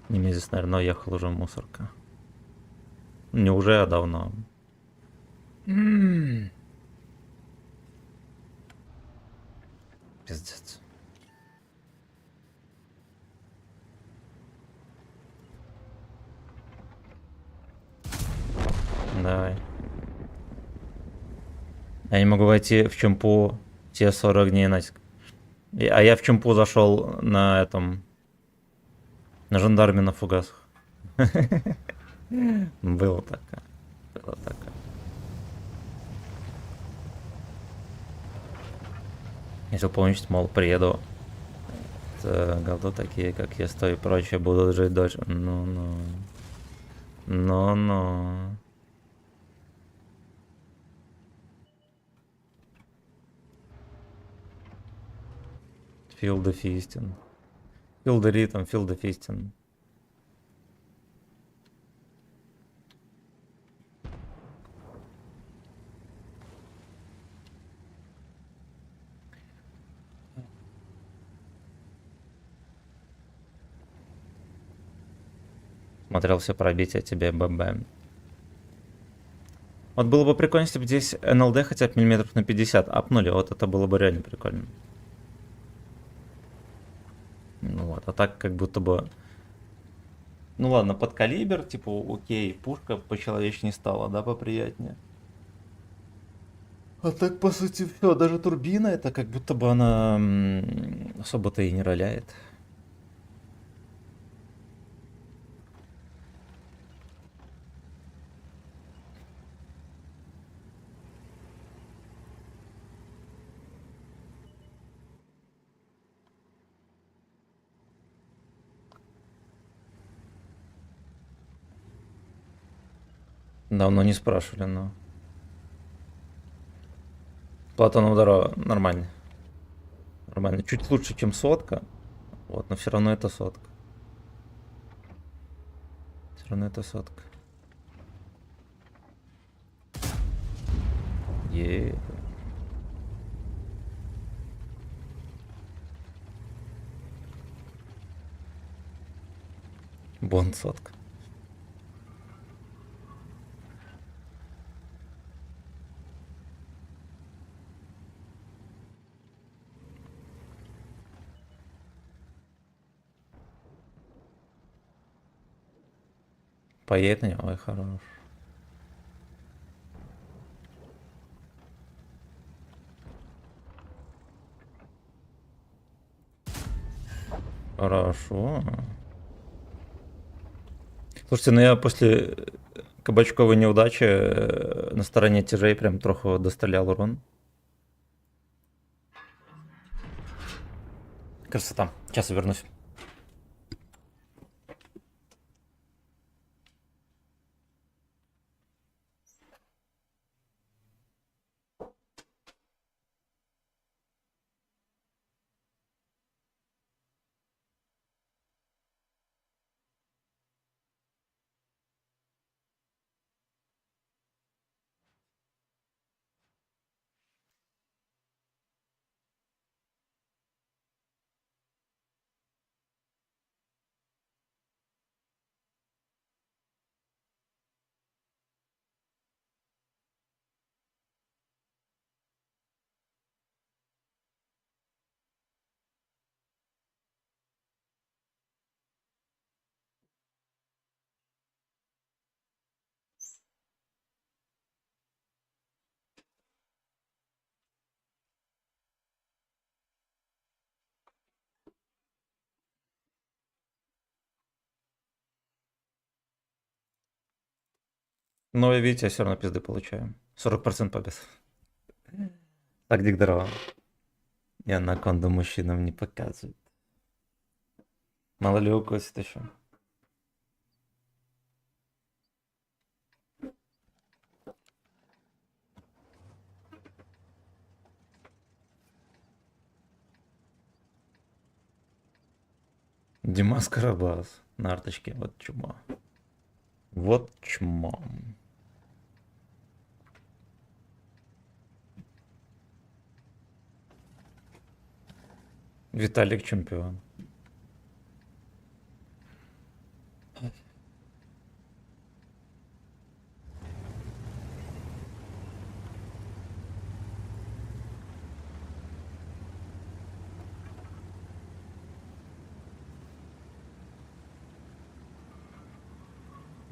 A: Немезис, наверное, уехал уже в мусорка. Не уже, а давно. Пиздец. Давай. Я не могу войти в чемпу те 40 дней, Настя. А я в чемпу зашел на этом... На жандарме на фугасах. Было такое. Было такое. Если помнить, мол, приеду. Говно такие, как я стою и прочее, будут жить дольше. Ну-ну. Ну-ну. Feel the feasting. Feel the rhythm, feel the feasting. Смотрел все пробития тебе ББ. Вот было бы прикольно, если бы здесь НЛД хотя бы миллиметров на 50 апнули. Вот это было бы реально прикольно. Ну вот, а так как будто бы... Ну ладно, под калибр, типа, окей, пушка по-человечнее стала, да, поприятнее. А так, по сути, все, даже турбина, это как будто бы она особо-то и не роляет. Давно не спрашивали, но... Платон удара нормально. Нормально. Чуть лучше, чем сотка. Вот, но все равно это сотка. Все равно это сотка. Е. Бонд сотка. Поедет на него, ой, хорош. Хорошо. Слушайте, ну я после кабачковой неудачи на стороне тяжей прям троху дострелял урон. Красота. Сейчас я вернусь. Но видите, я все равно пизды получаю. 40% побед. Так, Дигдарова. И анаконда мужчинам не показывает. Мало ли укусит еще. Димас Карабас на арточке. Вот чмо. Вот чмо. Виталик чемпион.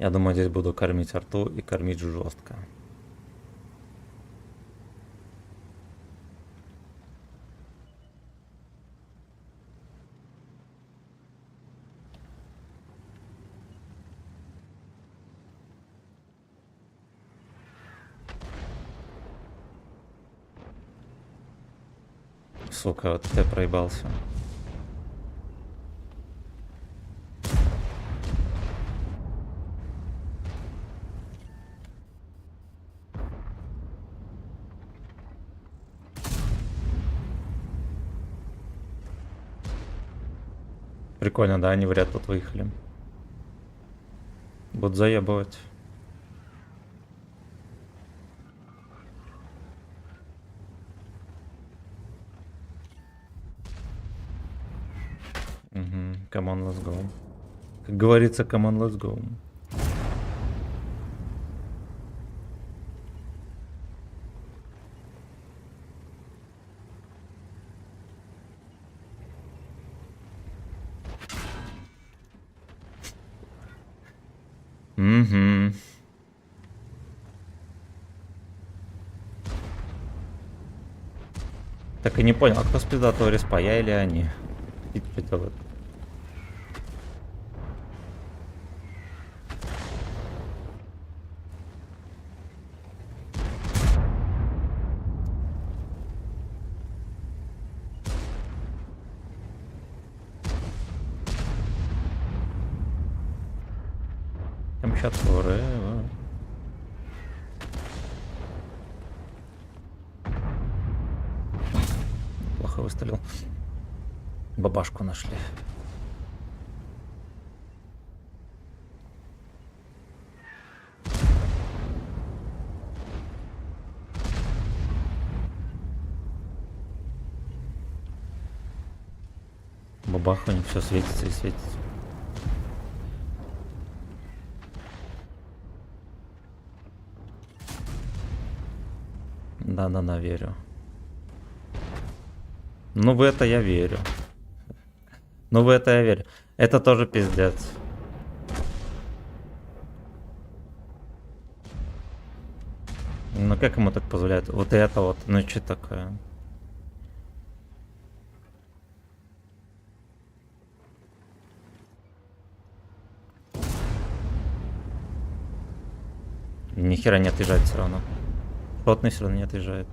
A: Я думаю, здесь буду кормить арту и кормить жестко. Сука, вот ты проебался. Прикольно, да, они в ряд тут выехали. Будут заебывать. Угу, come on, let's go. Как говорится, come on, let's go. Угу. Так и не понял, а кто с пиздатого респа, я или они? И что делают? Камчат forever. Плохо выстрелил. Бабашку нашли. Бабаха, у них все светится и светится. Да, верю. Ну, в это я верю. Ну, в это я верю. Это тоже пиздец. Ну, как ему так позволяют? Вот это вот. Ну, что такое? Ни хера не отъезжает все равно. Шотный все равно не отъезжает.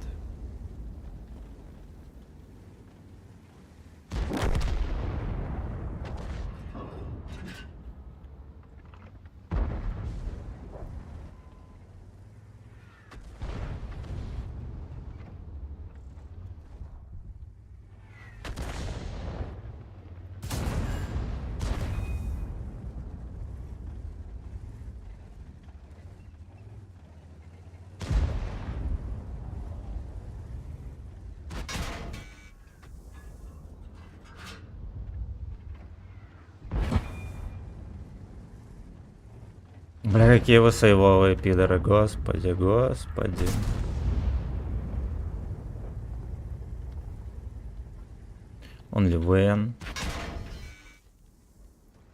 A: Бля, какие вы сейвовые пидоры, господи, господи. Он Ливен.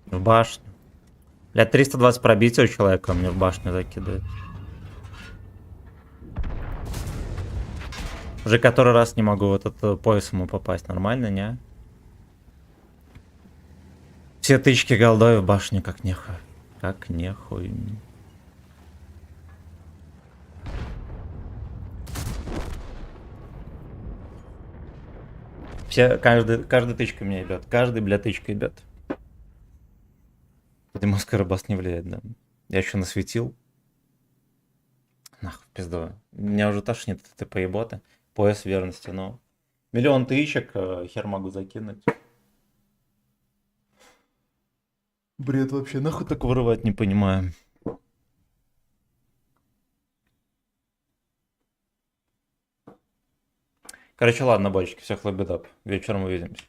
A: В башню. Бля, 320 пробития у человека мне в башню закидывает. Уже который раз не могу в этот пояс ему попасть. Нормально, не? Все тычки голдой в башню как нехуй. Как нехуй. Все, каждый тычка меня ебет. Каждый, бля, тычка ебет. Видимо, скоробас не влияет, да. Я еще насветил. Нахуй, пизду. Меня уже тошнит от этой поеботы. Пояс верности, но... Миллион тычек, хер могу закинуть. Бред вообще, нахуй так вырывать, не понимаю. Короче, ладно, бочки, всех лабидап. Вечером увидимся.